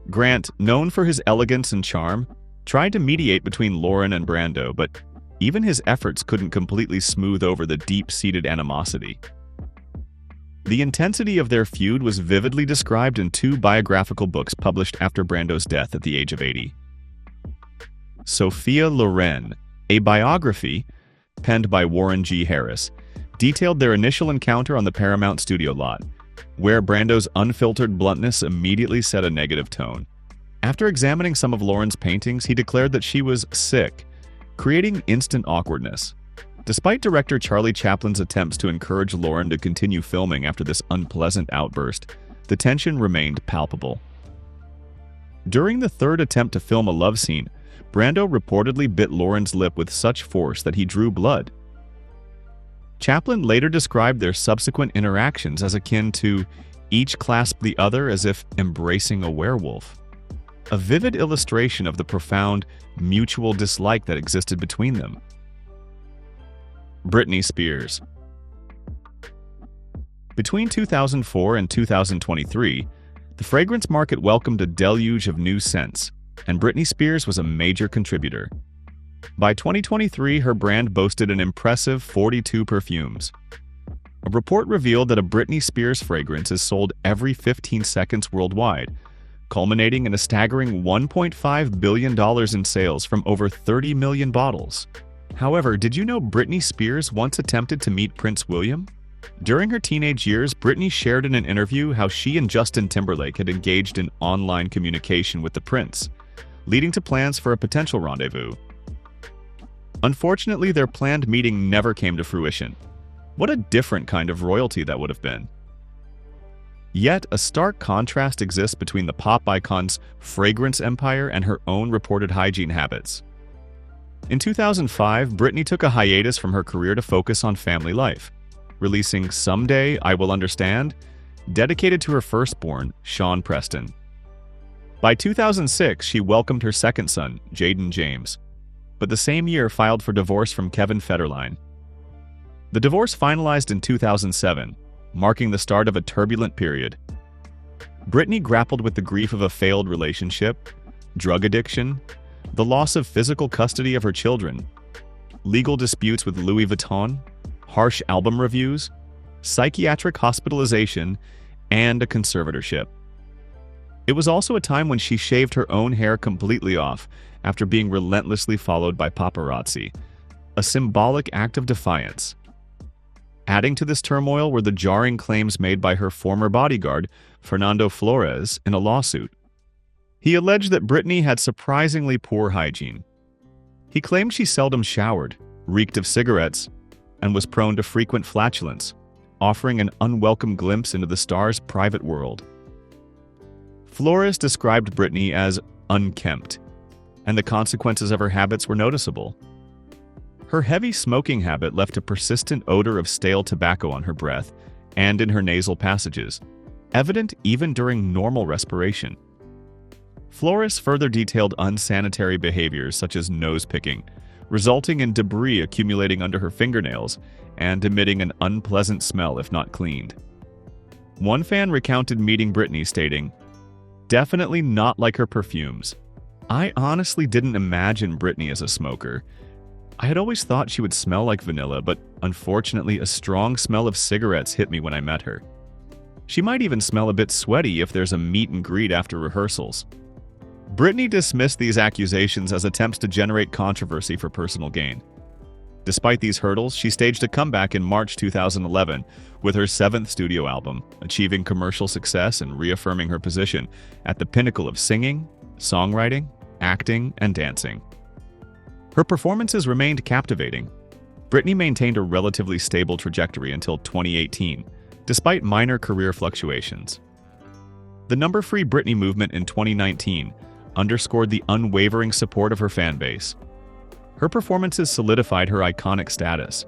Grant, known for his elegance and charm, tried to mediate between Loren and Brando, but even his efforts couldn't completely smooth over the deep-seated animosity. The intensity of their feud was vividly described in 2 biographical books published after Brando's death at the age of 80. Sophia Loren, a biography, penned by Warren G. Harris, detailed their initial encounter on the Paramount studio lot, where Brando's unfiltered bluntness immediately set a negative tone. After examining some of Loren's paintings, he declared that she was sick, creating instant awkwardness. Despite director Charlie Chaplin's attempts to encourage Loren to continue filming after this unpleasant outburst, the tension remained palpable. During the 3rd attempt to film a love scene, Brando reportedly bit Loren's lip with such force that he drew blood. Chaplin later described their subsequent interactions as akin to each clasped the other as if embracing a werewolf, a vivid illustration of the profound mutual dislike that existed between them. Britney Spears. Between 2004 and 2023, the fragrance market welcomed a deluge of new scents, and Britney Spears was a major contributor. By 2023, her brand boasted an impressive 42 perfumes. A report revealed that a Britney Spears fragrance is sold every 15 seconds worldwide, culminating in a staggering $1.5 billion in sales from over 30 million bottles. However, did you know Britney Spears once attempted to meet Prince William? During her teenage years, Britney shared in an interview how she and Justin Timberlake had engaged in online communication with the prince, leading to plans for a potential rendezvous. Unfortunately, their planned meeting never came to fruition. What a different kind of royalty that would have been. Yet, a stark contrast exists between the pop icon's fragrance empire and her own reported hygiene habits. In 2005, Britney took a hiatus from her career to focus on family life, releasing Someday I Will Understand, dedicated to her firstborn, Sean Preston. By 2006, she welcomed her second son, Jaden James, but the same year filed for divorce from Kevin Federline. The divorce finalized in 2007, marking the start of a turbulent period. Britney grappled with the grief of a failed relationship, drug addiction, the loss of physical custody of her children, legal disputes with Louis Vuitton, harsh album reviews, psychiatric hospitalization, and a conservatorship. It was also a time when she shaved her own hair completely off after being relentlessly followed by paparazzi, a symbolic act of defiance. Adding to this turmoil were the jarring claims made by her former bodyguard, Fernando Flores, in a lawsuit. He alleged that Britney had surprisingly poor hygiene. He claimed she seldom showered, reeked of cigarettes, and was prone to frequent flatulence, offering an unwelcome glimpse into the star's private world. Flores described Britney as unkempt, and the consequences of her habits were noticeable. Her heavy smoking habit left a persistent odor of stale tobacco on her breath and in her nasal passages, evident even during normal respiration. Flores further detailed unsanitary behaviors such as nose-picking, resulting in debris accumulating under her fingernails and emitting an unpleasant smell if not cleaned. One fan recounted meeting Britney stating, "Definitely not like her perfumes. I honestly didn't imagine Britney as a smoker. I had always thought she would smell like vanilla, but unfortunately a strong smell of cigarettes hit me when I met her. She might even smell a bit sweaty if there's a meet and greet after rehearsals." Britney dismissed these accusations as attempts to generate controversy for personal gain. Despite these hurdles, she staged a comeback in March 2011 with her seventh studio album, achieving commercial success and reaffirming her position at the pinnacle of singing, songwriting, acting, and dancing. Her performances remained captivating. Britney maintained a relatively stable trajectory until 2018, despite minor career fluctuations. The number-free Britney movement in 2019 underscored the unwavering support of her fan base. Her performances solidified her iconic status.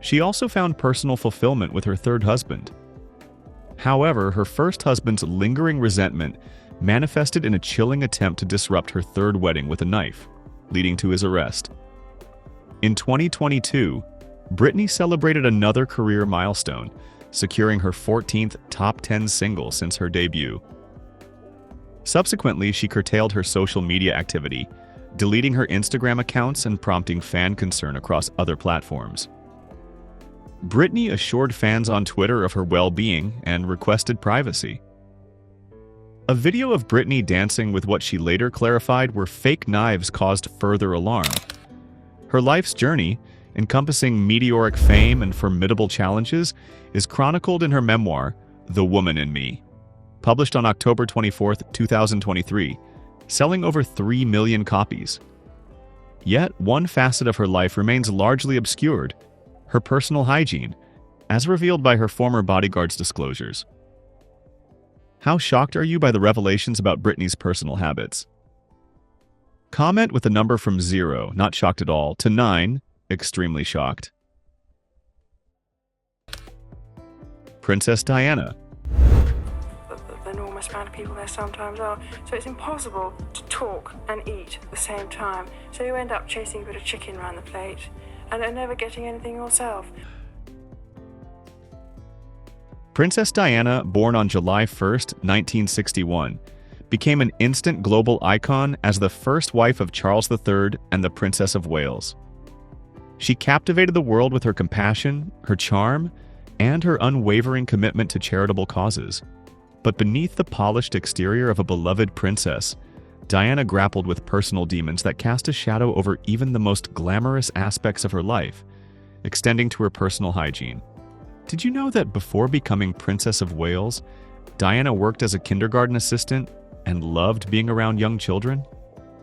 She also found personal fulfillment with her third husband. However, her first husband's lingering resentment manifested in a chilling attempt to disrupt her third wedding with a knife, leading to his arrest. In 2022, Britney celebrated another career milestone, securing her 14th top 10 single since her debut. Subsequently, she curtailed her social media activity, deleting her Instagram accounts and prompting fan concern across other platforms. Britney assured fans on Twitter of her well-being and requested privacy. A video of Britney dancing with what she later clarified were fake knives caused further alarm. Her life's journey, encompassing meteoric fame and formidable challenges, is chronicled in her memoir, The Woman in Me, published on October 24, 2023, selling over 3 million copies. Yet, one facet of her life remains largely obscured: her personal hygiene, as revealed by her former bodyguard's disclosures. How shocked are you by the revelations about Britney's personal habits? Comment with a number from 0, not shocked at all, to 9, extremely shocked. Princess Diana. The enormous amount of people there sometimes are, so it's impossible to talk and eat at the same time. So you end up chasing a bit of chicken around the plate and never getting anything yourself. Princess Diana, born on July 1, 1961, became an instant global icon as the first wife of Charles III and the Princess of Wales. She captivated the world with her compassion, her charm, and her unwavering commitment to charitable causes. But beneath the polished exterior of a beloved princess, Diana grappled with personal demons that cast a shadow over even the most glamorous aspects of her life, extending to her personal hygiene. Did you know that before becoming Princess of Wales, Diana worked as a kindergarten assistant and loved being around young children?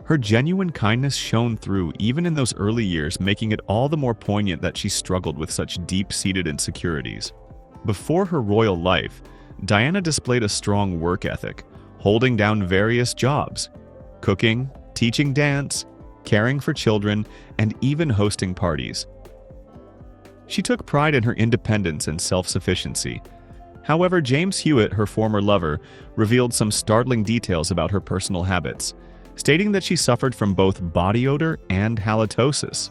Her genuine kindness shone through even in those early years, making it all the more poignant that she struggled with such deep-seated insecurities. Before her royal life, Diana displayed a strong work ethic, holding down various jobs: cooking, teaching dance, caring for children, and even hosting parties. She took pride in her independence and self-sufficiency. However, James Hewitt, her former lover, revealed some startling details about her personal habits, stating that she suffered from both body odor and halitosis.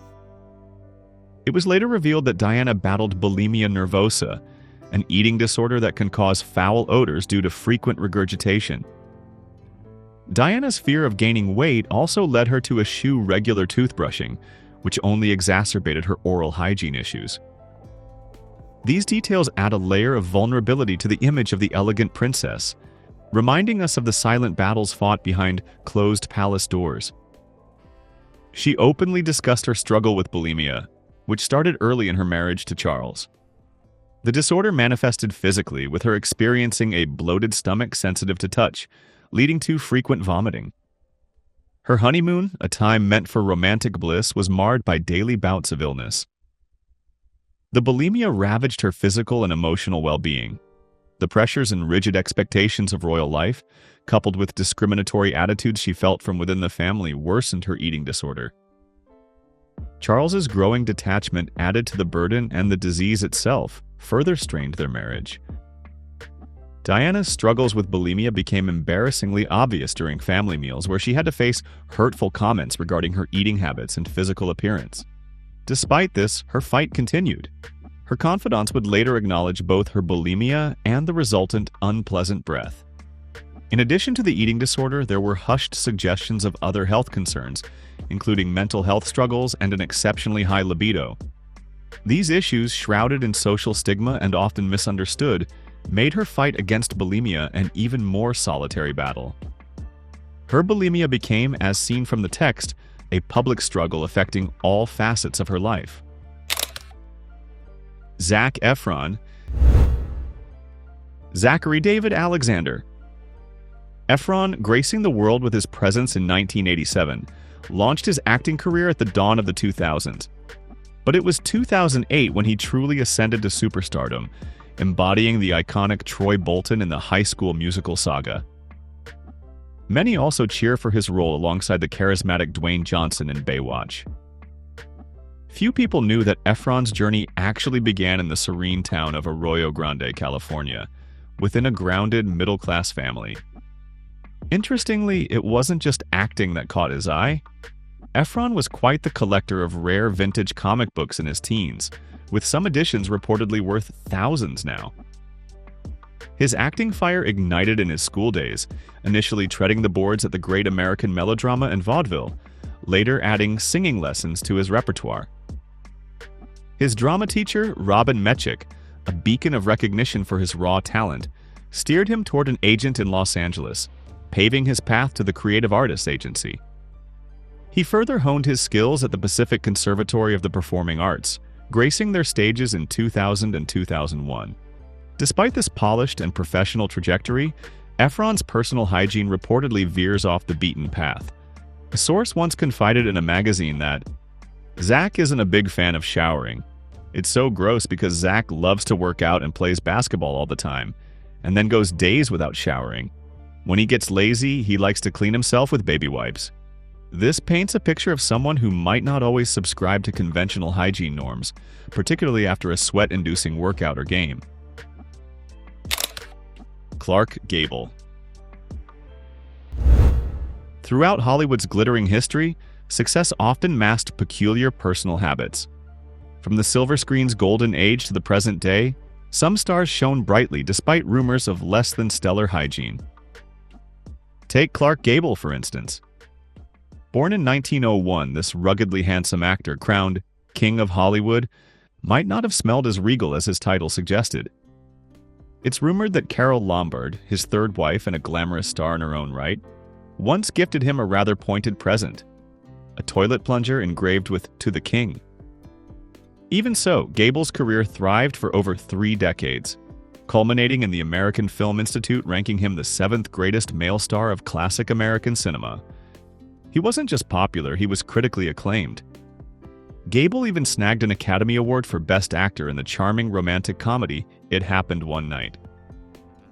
It was later revealed that Diana battled bulimia nervosa, an eating disorder that can cause foul odors due to frequent regurgitation. Diana's fear of gaining weight also led her to eschew regular toothbrushing, which only exacerbated her oral hygiene issues. These details add a layer of vulnerability to the image of the elegant princess, reminding us of the silent battles fought behind closed palace doors. She openly discussed her struggle with bulimia, which started early in her marriage to Charles. The disorder manifested physically, with her experiencing a bloated stomach sensitive to touch, leading to frequent vomiting. Her honeymoon, a time meant for romantic bliss, was marred by daily bouts of illness. The bulimia ravaged her physical and emotional well-being. The pressures and rigid expectations of royal life, coupled with discriminatory attitudes she felt from within the family, worsened her eating disorder. Charles's growing detachment added to the burden, and the disease itself further strained their marriage. Diana's struggles with bulimia became embarrassingly obvious during family meals, where she had to face hurtful comments regarding her eating habits and physical appearance. Despite this, her fight continued. Her confidants would later acknowledge both her bulimia and the resultant unpleasant breath. In addition to the eating disorder, there were hushed suggestions of other health concerns, including mental health struggles and an exceptionally high libido. These issues, shrouded in social stigma and often misunderstood, made her fight against bulimia an even more solitary battle. Her bulimia became, as seen from the text, a public struggle affecting all facets of her life. Zac Efron. Zachary David Alexander. Efron, gracing the world with his presence in 1987, launched his acting career at the dawn of the 2000s. But it was 2008 when he truly ascended to superstardom, embodying the iconic Troy Bolton in the High School Musical saga. Many also cheer for his role alongside the charismatic Dwayne Johnson in Baywatch. Few people knew that Efron's journey actually began in the serene town of Arroyo Grande, California, within a grounded middle-class family. Interestingly, it wasn't just acting that caught his eye. Efron was quite the collector of rare vintage comic books in his teens, with some editions reportedly worth thousands now. His acting fire ignited in his school days, initially treading the boards at the Great American Melodrama and Vaudeville, later adding singing lessons to his repertoire. His drama teacher, Robin Mechik, a beacon of recognition for his raw talent, steered him toward an agent in Los Angeles, paving his path to the Creative Artists Agency. He further honed his skills at the Pacific Conservatory of the Performing Arts, gracing their stages in 2000 and 2001. Despite this polished and professional trajectory, Efron's personal hygiene reportedly veers off the beaten path. A source once confided in a magazine that, "Zach isn't a big fan of showering. It's so gross because Zach loves to work out and plays basketball all the time, and then goes days without showering. When he gets lazy, he likes to clean himself with baby wipes." This paints a picture of someone who might not always subscribe to conventional hygiene norms, particularly after a sweat-inducing workout or game. Clark Gable. Throughout Hollywood's glittering history, success often masked peculiar personal habits. From the silver screen's golden age to the present day, some stars shone brightly despite rumors of less than stellar hygiene. Take Clark Gable, for instance. Born in 1901, this ruggedly handsome actor, crowned King of Hollywood, might not have smelled as regal as his title suggested. It's rumored that Carole Lombard, his third wife and a glamorous star in her own right, once gifted him a rather pointed present, a toilet plunger engraved with "To the King." Even so, Gable's career thrived for over 3 decades, culminating in the American Film Institute ranking him the 7th greatest male star of classic American cinema. He wasn't just popular, he was critically acclaimed. Gable even snagged an Academy Award for Best Actor in the charming romantic comedy It Happened One Night.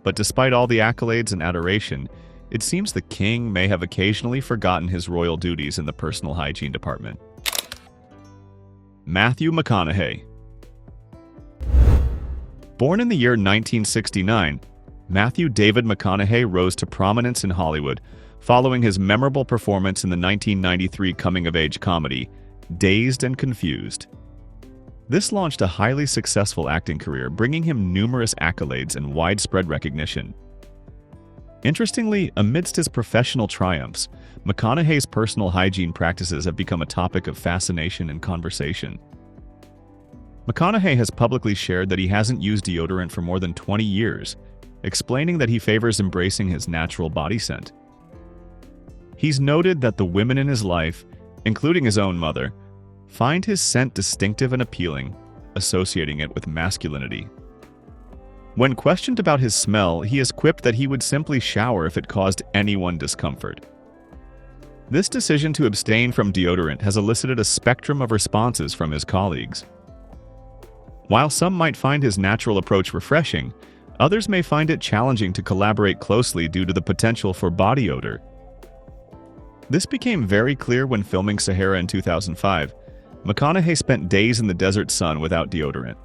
But despite all the accolades and adoration, it seems the king may have occasionally forgotten his royal duties in the personal hygiene department. Matthew McConaughey. Born in the year 1969, Matthew David McConaughey rose to prominence in Hollywood following his memorable performance in the 1993 coming-of-age comedy, Dazed and Confused. This launched a highly successful acting career, bringing him numerous accolades and widespread recognition. Interestingly, amidst his professional triumphs, McConaughey's personal hygiene practices have become a topic of fascination and conversation. McConaughey has publicly shared that he hasn't used deodorant for more than 20 years, explaining that he favors embracing his natural body scent. He's noted that the women in his life, including his own mother, find his scent distinctive and appealing, associating it with masculinity. When questioned about his smell, he has quipped that he would simply shower if it caused anyone discomfort. This decision to abstain from deodorant has elicited a spectrum of responses from his colleagues. While some might find his natural approach refreshing, others may find it challenging to collaborate closely due to the potential for body odor. This became very clear when filming Sahara in 2005. McConaughey spent days in the desert sun without deodorant,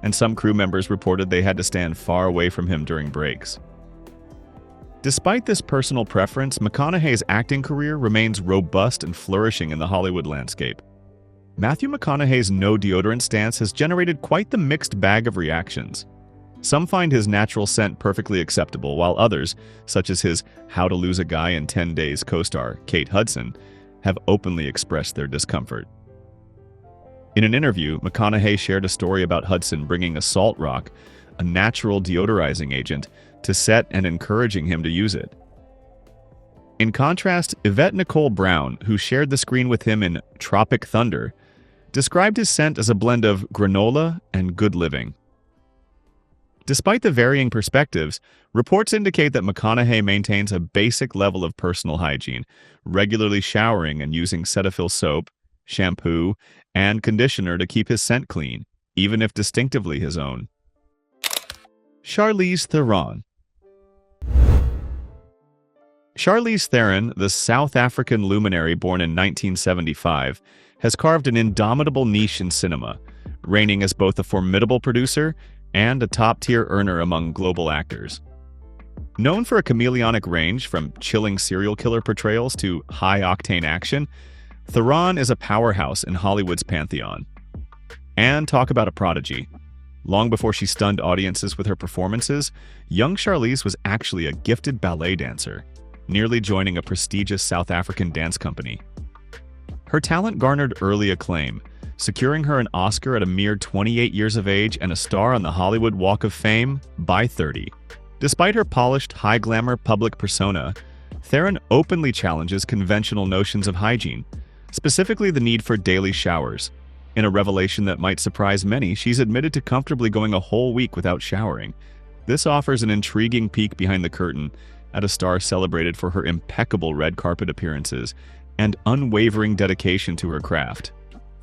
and some crew members reported they had to stand far away from him during breaks. Despite this personal preference, McConaughey's acting career remains robust and flourishing in the Hollywood landscape. Matthew McConaughey's no deodorant stance has generated quite the mixed bag of reactions. Some find his natural scent perfectly acceptable, while others, such as his How to Lose a Guy in 10 Days co-star Kate Hudson, have openly expressed their discomfort. In an interview, McConaughey shared a story about Hudson bringing a salt rock, a natural deodorizing agent, to set and encouraging him to use it. In contrast, Yvette Nicole Brown, who shared the screen with him in Tropic Thunder, described his scent as a blend of granola and good living. Despite the varying perspectives, reports indicate that McConaughey maintains a basic level of personal hygiene, regularly showering and using Cetaphil soap, shampoo, and conditioner to keep his scent clean, even if distinctively his own. Charlize Theron. Charlize Theron, the South African luminary born in 1975, has carved an indomitable niche in cinema, reigning as both a formidable producer and a top-tier earner among global actors. Known for a chameleonic range from chilling serial killer portrayals to high-octane action, Theron is a powerhouse in Hollywood's pantheon. And talk about a prodigy. Long before she stunned audiences with her performances, young Charlize was actually a gifted ballet dancer, nearly joining a prestigious South African dance company. Her talent garnered early acclaim, securing her an Oscar at a mere 28 years of age and a star on the Hollywood Walk of Fame by 30. Despite her polished, high-glamour public persona, Theron openly challenges conventional notions of hygiene, specifically the need for daily showers. In a revelation that might surprise many, she's admitted to comfortably going a whole week without showering. This offers an intriguing peek behind the curtain at a star celebrated for her impeccable red carpet appearances and unwavering dedication to her craft.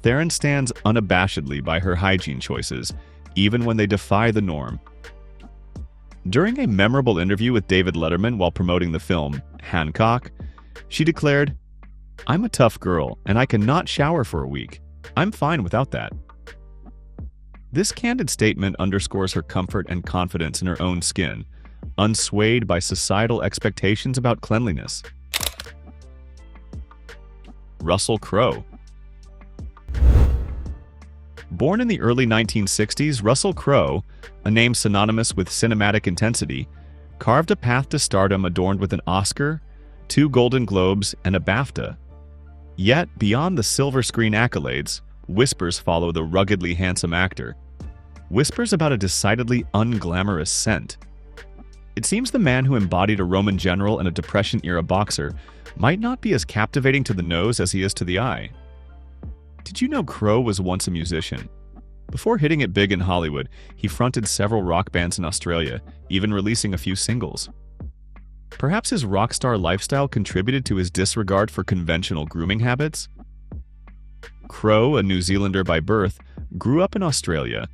Theron stands unabashedly by her hygiene choices, even when they defy the norm. During a memorable interview with David Letterman while promoting the film Hancock, she declared, "I'm a tough girl, and I cannot shower for a week. I'm fine without that." This candid statement underscores her comfort and confidence in her own skin, unswayed by societal expectations about cleanliness. Russell Crowe. Born in the early 1960s, Russell Crowe, a name synonymous with cinematic intensity, carved a path to stardom adorned with an Oscar, 2 Golden Globes, and a BAFTA. Yet, beyond the silver screen accolades, whispers follow the ruggedly handsome actor. Whispers about a decidedly unglamorous scent. It seems the man who embodied a Roman general and a Depression-era boxer might not be as captivating to the nose as he is to the eye. Did you know Crow was once a musician? Before hitting it big in Hollywood, he fronted several rock bands in Australia, even releasing a few singles. Perhaps his rock star lifestyle contributed to his disregard for conventional grooming habits? Crow, a New Zealander by birth, grew up in Australia,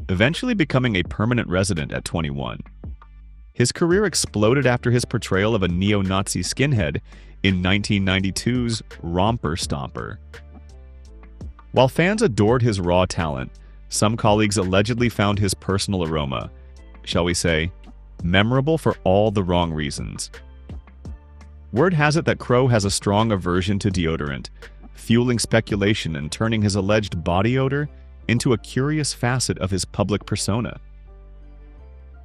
eventually becoming a permanent resident at 21. His career exploded after his portrayal of a neo-Nazi skinhead in 1992's Romper Stomper. While fans adored his raw talent, some colleagues allegedly found his personal aroma, shall we say, memorable for all the wrong reasons. Word has it that Crow has a strong aversion to deodorant, fueling speculation and turning his alleged body odor into a curious facet of his public persona.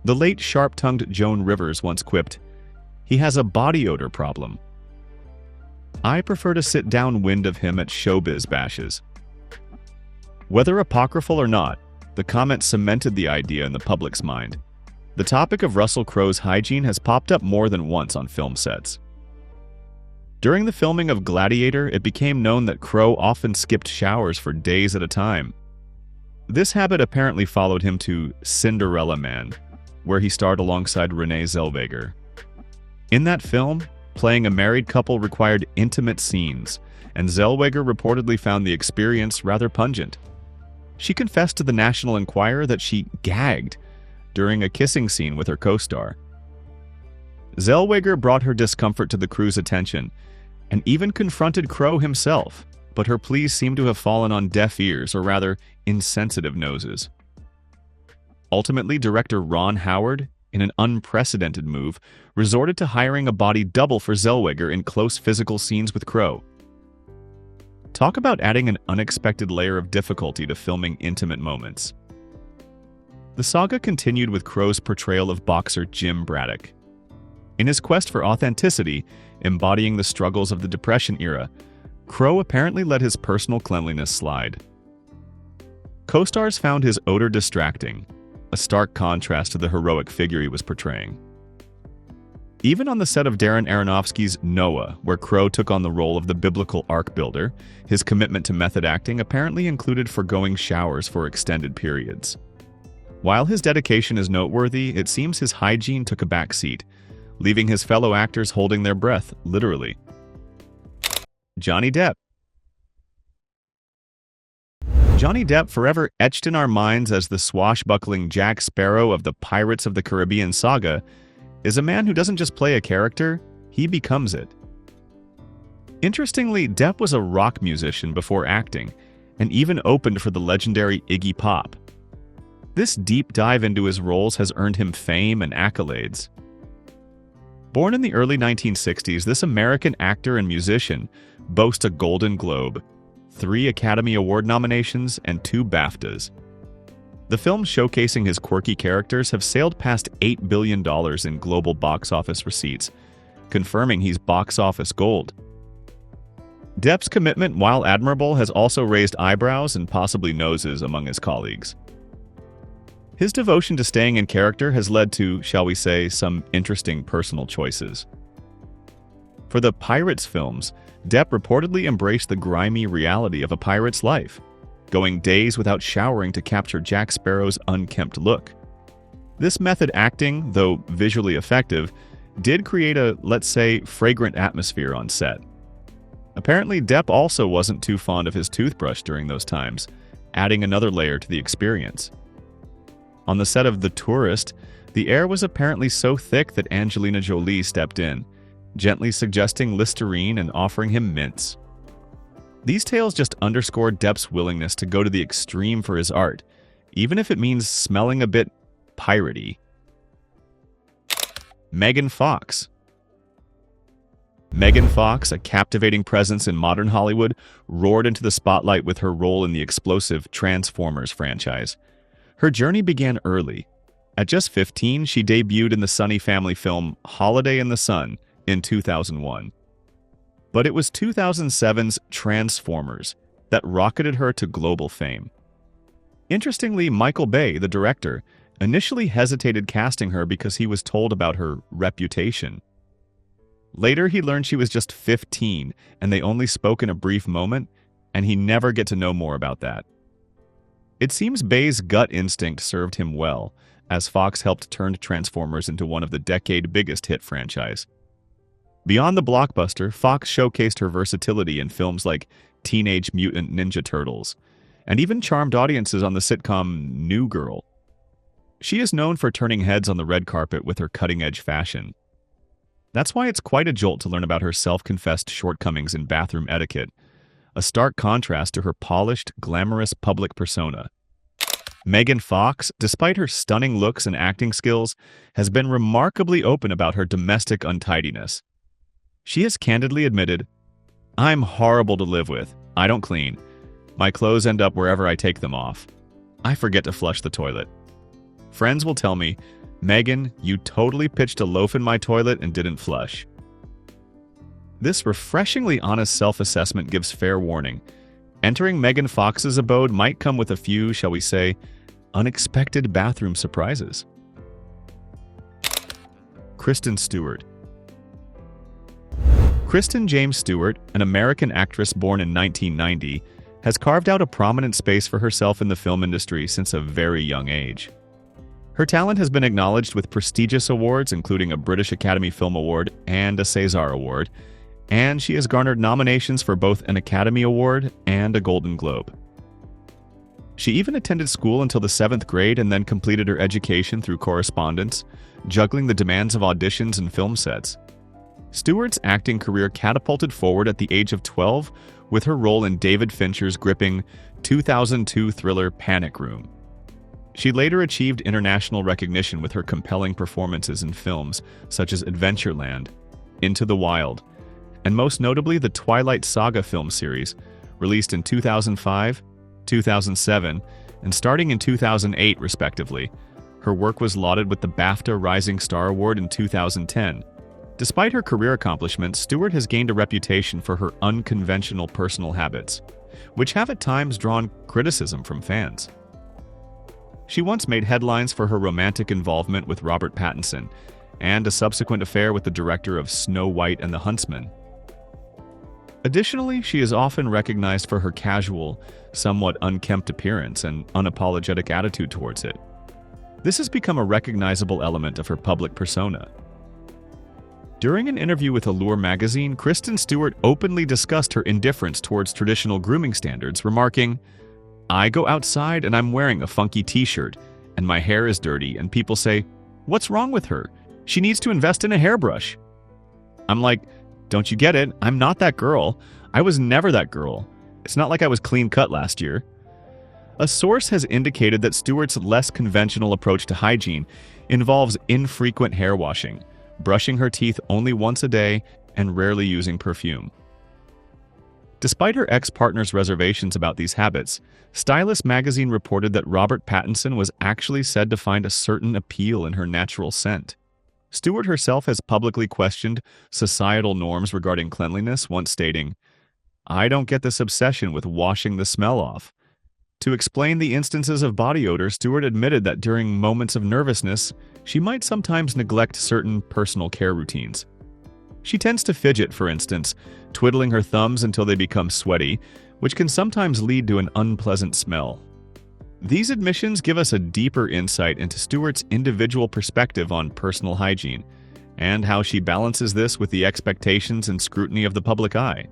The late sharp-tongued Joan Rivers once quipped, "He has a body odor problem." I prefer to sit downwind of him at showbiz bashes. Whether apocryphal or not, the comment cemented the idea in the public's mind. The topic of Russell Crowe's hygiene has popped up more than once on film sets. During the filming of Gladiator, it became known that Crowe often skipped showers for days at a time. This habit apparently followed him to Cinderella Man, where he starred alongside Renee Zellweger. In that film, playing a married couple required intimate scenes, and Zellweger reportedly found the experience rather pungent. She confessed to the National Enquirer that she gagged during a kissing scene with her co-star. Zellweger brought her discomfort to the crew's attention and even confronted Crowe himself, but her pleas seem to have fallen on deaf ears, or rather, insensitive noses. Ultimately, director Ron Howard, in an unprecedented move, resorted to hiring a body double for Zellweger in close physical scenes with Crowe. Talk about adding an unexpected layer of difficulty to filming intimate moments. The saga continued with Crowe's portrayal of boxer Jim Braddock. In his quest for authenticity, embodying the struggles of the Depression era, Crowe apparently let his personal cleanliness slide. Co-stars found his odor distracting, a stark contrast to the heroic figure he was portraying. Even on the set of Darren Aronofsky's Noah, where Crowe took on the role of the biblical ark builder, his commitment to method acting apparently included forgoing showers for extended periods. While his dedication is noteworthy, it seems his hygiene took a backseat, leaving his fellow actors holding their breath, literally. Johnny Depp. Johnny Depp, forever etched in our minds as the swashbuckling Jack Sparrow of the Pirates of the Caribbean saga, is a man who doesn't just play a character, he becomes it. Interestingly, Depp was a rock musician before acting, and even opened for the legendary Iggy Pop. This deep dive into his roles has earned him fame and accolades. Born in the early 1960s, this American actor and musician boasts a Golden Globe, 3 Academy Award nominations, and 2 BAFTAs. The films showcasing his quirky characters have sailed past $8 billion in global box office receipts, confirming he's box office gold. Depp's commitment, while admirable, has also raised eyebrows and possibly noses among his colleagues. His devotion to staying in character has led to, shall we say, some interesting personal choices. For the Pirates films, Depp reportedly embraced the grimy reality of a pirate's life, going days without showering to capture Jack Sparrow's unkempt look. This method acting, though visually effective, did create a, let's say, fragrant atmosphere on set. Apparently, Depp also wasn't too fond of his toothbrush during those times, adding another layer to the experience. On the set of The Tourist, the air was apparently so thick that Angelina Jolie stepped in, gently suggesting Listerine and offering him mints. These tales just underscore Depp's willingness to go to the extreme for his art, even if it means smelling a bit piratey. Megan Fox. Megan Fox, a captivating presence in modern Hollywood, roared into the spotlight with her role in the explosive Transformers franchise. Her journey began early. At just 15, she debuted in the Sunny family film Holiday in the Sun, in 2001. But it was 2007's Transformers that rocketed her to global fame. Interestingly, Michael Bay, the director, initially hesitated casting her because he was told about her reputation. Later, he learned she was just 15, and they only spoke in a brief moment, and he never get to know more about that. It seems Bay's gut instinct served him well, as Fox helped turn Transformers into one of the decade biggest hit franchise. Beyond the blockbuster, Fox showcased her versatility in films like Teenage Mutant Ninja Turtles, and even charmed audiences on the sitcom New Girl. She is known for turning heads on the red carpet with her cutting-edge fashion. That's why it's quite a jolt to learn about her self-confessed shortcomings in bathroom etiquette, a stark contrast to her polished, glamorous public persona. Megan Fox, despite her stunning looks and acting skills, has been remarkably open about her domestic untidiness. She has candidly admitted, "I'm horrible to live with. I don't clean. My clothes end up wherever I take them off. I forget to flush the toilet. Friends will tell me, 'Megan, you totally pitched a loaf in my toilet and didn't flush.'" This refreshingly honest self-assessment gives fair warning. Entering Megan Fox's abode might come with a few, shall we say, unexpected bathroom surprises. Kristen Stewart. Kristen James Stewart, an American actress born in 1990, has carved out a prominent space for herself in the film industry since a very young age. Her talent has been acknowledged with prestigious awards, including a British Academy Film Award and a César Award, and she has garnered nominations for both an Academy Award and a Golden Globe. She even attended school until the 7th grade and then completed her education through correspondence, juggling the demands of auditions and film sets. Stewart's acting career catapulted forward at the age of 12 with her role in David Fincher's gripping 2002 thriller Panic Room. She later achieved international recognition with her compelling performances in films such as Adventureland, Into the Wild, and most notably the Twilight Saga film series, released in 2005, 2007, and starting in 2008 respectively. Her work was lauded with the BAFTA Rising Star Award in 2010. Despite her career accomplishments, Stewart has gained a reputation for her unconventional personal habits, which have at times drawn criticism from fans. She once made headlines for her romantic involvement with Robert Pattinson and a subsequent affair with the director of Snow White and the Huntsman. Additionally, she is often recognized for her casual, somewhat unkempt appearance and unapologetic attitude towards it. This has become a recognizable element of her public persona. During an interview with Allure magazine, Kristen Stewart openly discussed her indifference towards traditional grooming standards, remarking, "I go outside and I'm wearing a funky t-shirt, and my hair is dirty, and people say, 'What's wrong with her? She needs to invest in a hairbrush.' I'm like, 'Don't you get it? I'm not that girl. I was never that girl. It's not like I was clean cut last year." A source has indicated that Stewart's less conventional approach to hygiene involves infrequent hair washing, brushing her teeth only once a day, and rarely using perfume. Despite her ex-partner's reservations about these habits, Stylist magazine reported that Robert Pattinson was actually said to find a certain appeal in her natural scent. Stewart herself has publicly questioned societal norms regarding cleanliness, once stating, "I don't get this obsession with washing the smell off." To explain the instances of body odor, Stewart admitted that during moments of nervousness, she might sometimes neglect certain personal care routines. She tends to fidget, for instance, twiddling her thumbs until they become sweaty, which can sometimes lead to an unpleasant smell. These admissions give us a deeper insight into Stewart's individual perspective on personal hygiene, and how she balances this with the expectations and scrutiny of the public eye.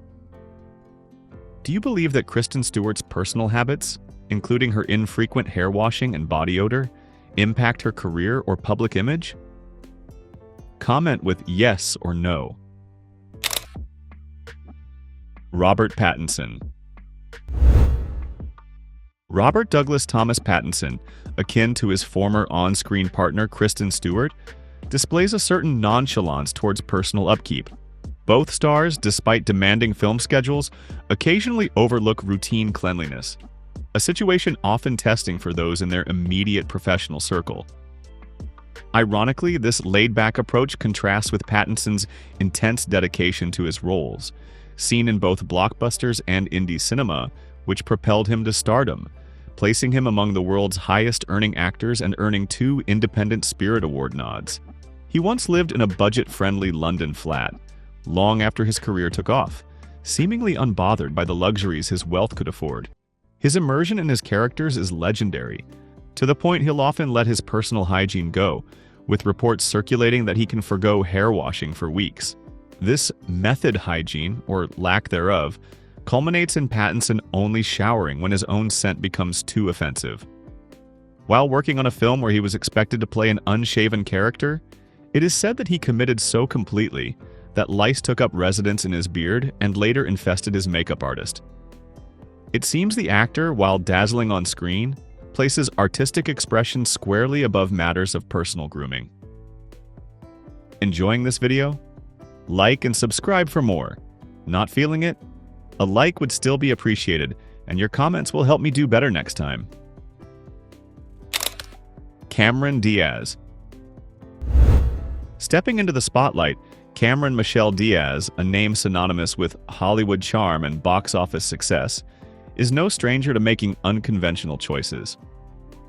Do you believe that Kristen Stewart's personal habits, including her infrequent hair washing and body odor, impact her career or public image? Comment with yes or no. Robert Pattinson. Robert Douglas Thomas Pattinson, akin to his former on-screen partner Kristen Stewart, displays a certain nonchalance towards personal upkeep. Both stars, despite demanding film schedules, occasionally overlook routine cleanliness, a situation often testing for those in their immediate professional circle. Ironically, this laid-back approach contrasts with Pattinson's intense dedication to his roles, seen in both blockbusters and indie cinema, which propelled him to stardom, placing him among the world's highest-earning actors and earning 2 Independent Spirit Award nods. He once lived in a budget-friendly London flat, long after his career took off, seemingly unbothered by the luxuries his wealth could afford. His immersion in his characters is legendary, to the point he'll often let his personal hygiene go, with reports circulating that he can forgo hair washing for weeks. This method hygiene, or lack thereof, culminates in Pattinson only showering when his own scent becomes too offensive. While working on a film where he was expected to play an unshaven character, it is said that he committed so completely that lice took up residence in his beard and later infested his makeup artist. It seems the actor, while dazzling on screen, places artistic expression squarely above matters of personal grooming. Enjoying this video? Like and subscribe for more. Not feeling it? A like would still be appreciated, and your comments will help me do better next time. Cameron Diaz. Stepping into the spotlight, Cameron Michelle Diaz, a name synonymous with Hollywood charm and box office success, is no stranger to making unconventional choices.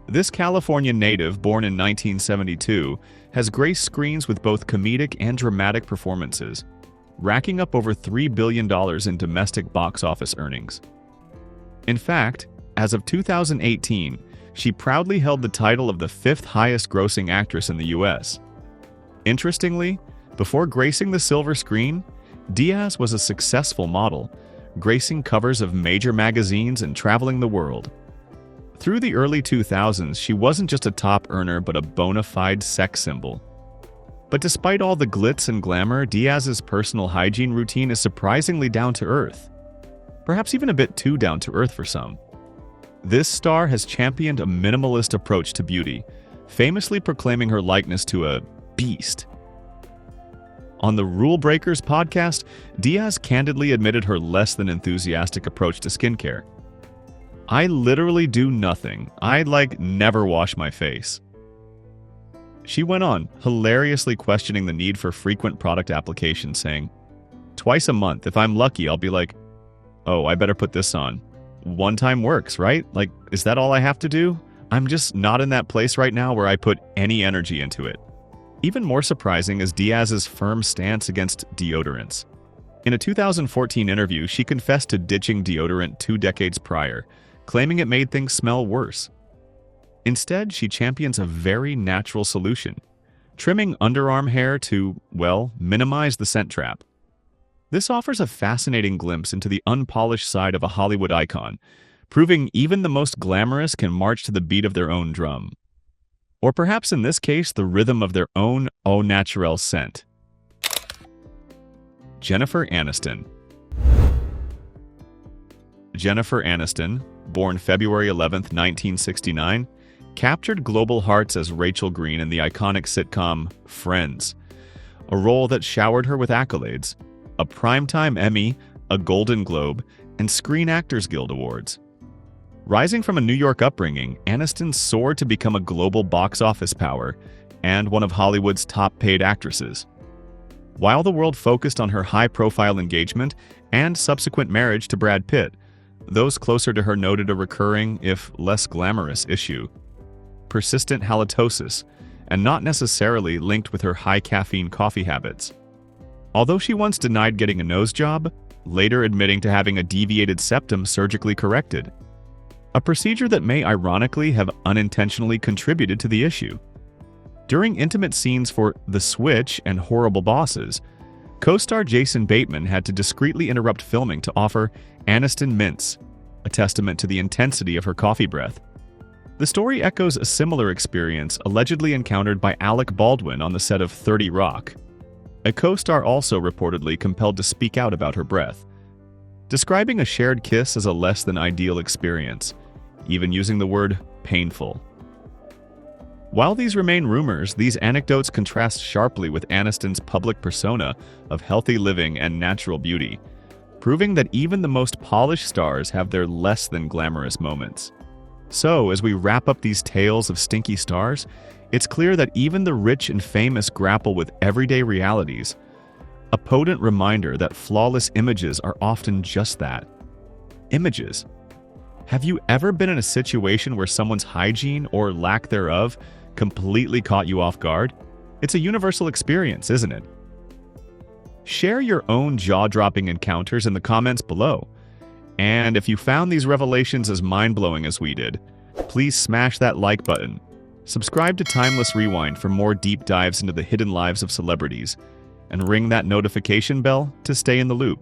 This California native, born in 1972, has graced screens with both comedic and dramatic performances, racking up over $3 billion in domestic box office earnings. In fact, as of 2018, she proudly held the title of the 5th highest-grossing actress in the U.S. Interestingly, before gracing the silver screen, Diaz was a successful model, gracing covers of major magazines and traveling the world. Through the early 2000s, she wasn't just a top earner but a bona fide sex symbol. But despite all the glitz and glamour, Diaz's personal hygiene routine is surprisingly down-to-earth. Perhaps even a bit too down-to-earth for some. This star has championed a minimalist approach to beauty, famously proclaiming her likeness to a beast. On the Rule Breakers podcast, Diaz candidly admitted her less than enthusiastic approach to skincare. "I literally do nothing. I never wash my face." She went on, hilariously questioning the need for frequent product application, saying, "Twice a month, if I'm lucky, I'll be like, oh, I better put this on. One time works, right? Is that all I have to do? I'm just not in that place right now where I put any energy into it." Even more surprising is Diaz's firm stance against deodorants. In a 2014 interview, she confessed to ditching deodorant 2 decades prior, claiming it made things smell worse. Instead, she champions a very natural solution, trimming underarm hair to, well, minimize the scent trap. This offers a fascinating glimpse into the unpolished side of a Hollywood icon, proving even the most glamorous can march to the beat of their own drum. Or perhaps in this case, the rhythm of their own au naturel scent. Jennifer Aniston. Jennifer Aniston, born February 11, 1969, captured global hearts as Rachel Green in the iconic sitcom Friends, a role that showered her with accolades, a Primetime Emmy, a Golden Globe, and Screen Actors Guild Awards. Rising from a New York upbringing, Aniston soared to become a global box office power and one of Hollywood's top-paid actresses. While the world focused on her high-profile engagement and subsequent marriage to Brad Pitt, those closer to her noted a recurring, if less glamorous, issue: persistent halitosis, and not necessarily linked with her high-caffeine coffee habits. Although she once denied getting a nose job, later admitting to having a deviated septum surgically corrected, a procedure that may ironically have unintentionally contributed to the issue. During intimate scenes for The Switch and Horrible Bosses, co-star Jason Bateman had to discreetly interrupt filming to offer Aniston mints, a testament to the intensity of her coffee breath. The story echoes a similar experience allegedly encountered by Alec Baldwin on the set of 30 Rock. A co-star also reportedly compelled to speak out about her breath, describing a shared kiss as a less than ideal experience, even using the word painful. While these remain rumors, these anecdotes contrast sharply with Aniston's public persona of healthy living and natural beauty, proving that even the most polished stars have their less than glamorous moments. So, as we wrap up these tales of stinky stars, it's clear that even the rich and famous grapple with everyday realities, a potent reminder that flawless images are often just that. Images. Have you ever been in a situation where someone's hygiene or lack thereof completely caught you off guard? It's a universal experience, isn't it? Share your own jaw-dropping encounters in the comments below. And if you found these revelations as mind-blowing as we did, please smash that like button. Subscribe to Timeless Rewind for more deep dives into the hidden lives of celebrities, and ring that notification bell to stay in the loop.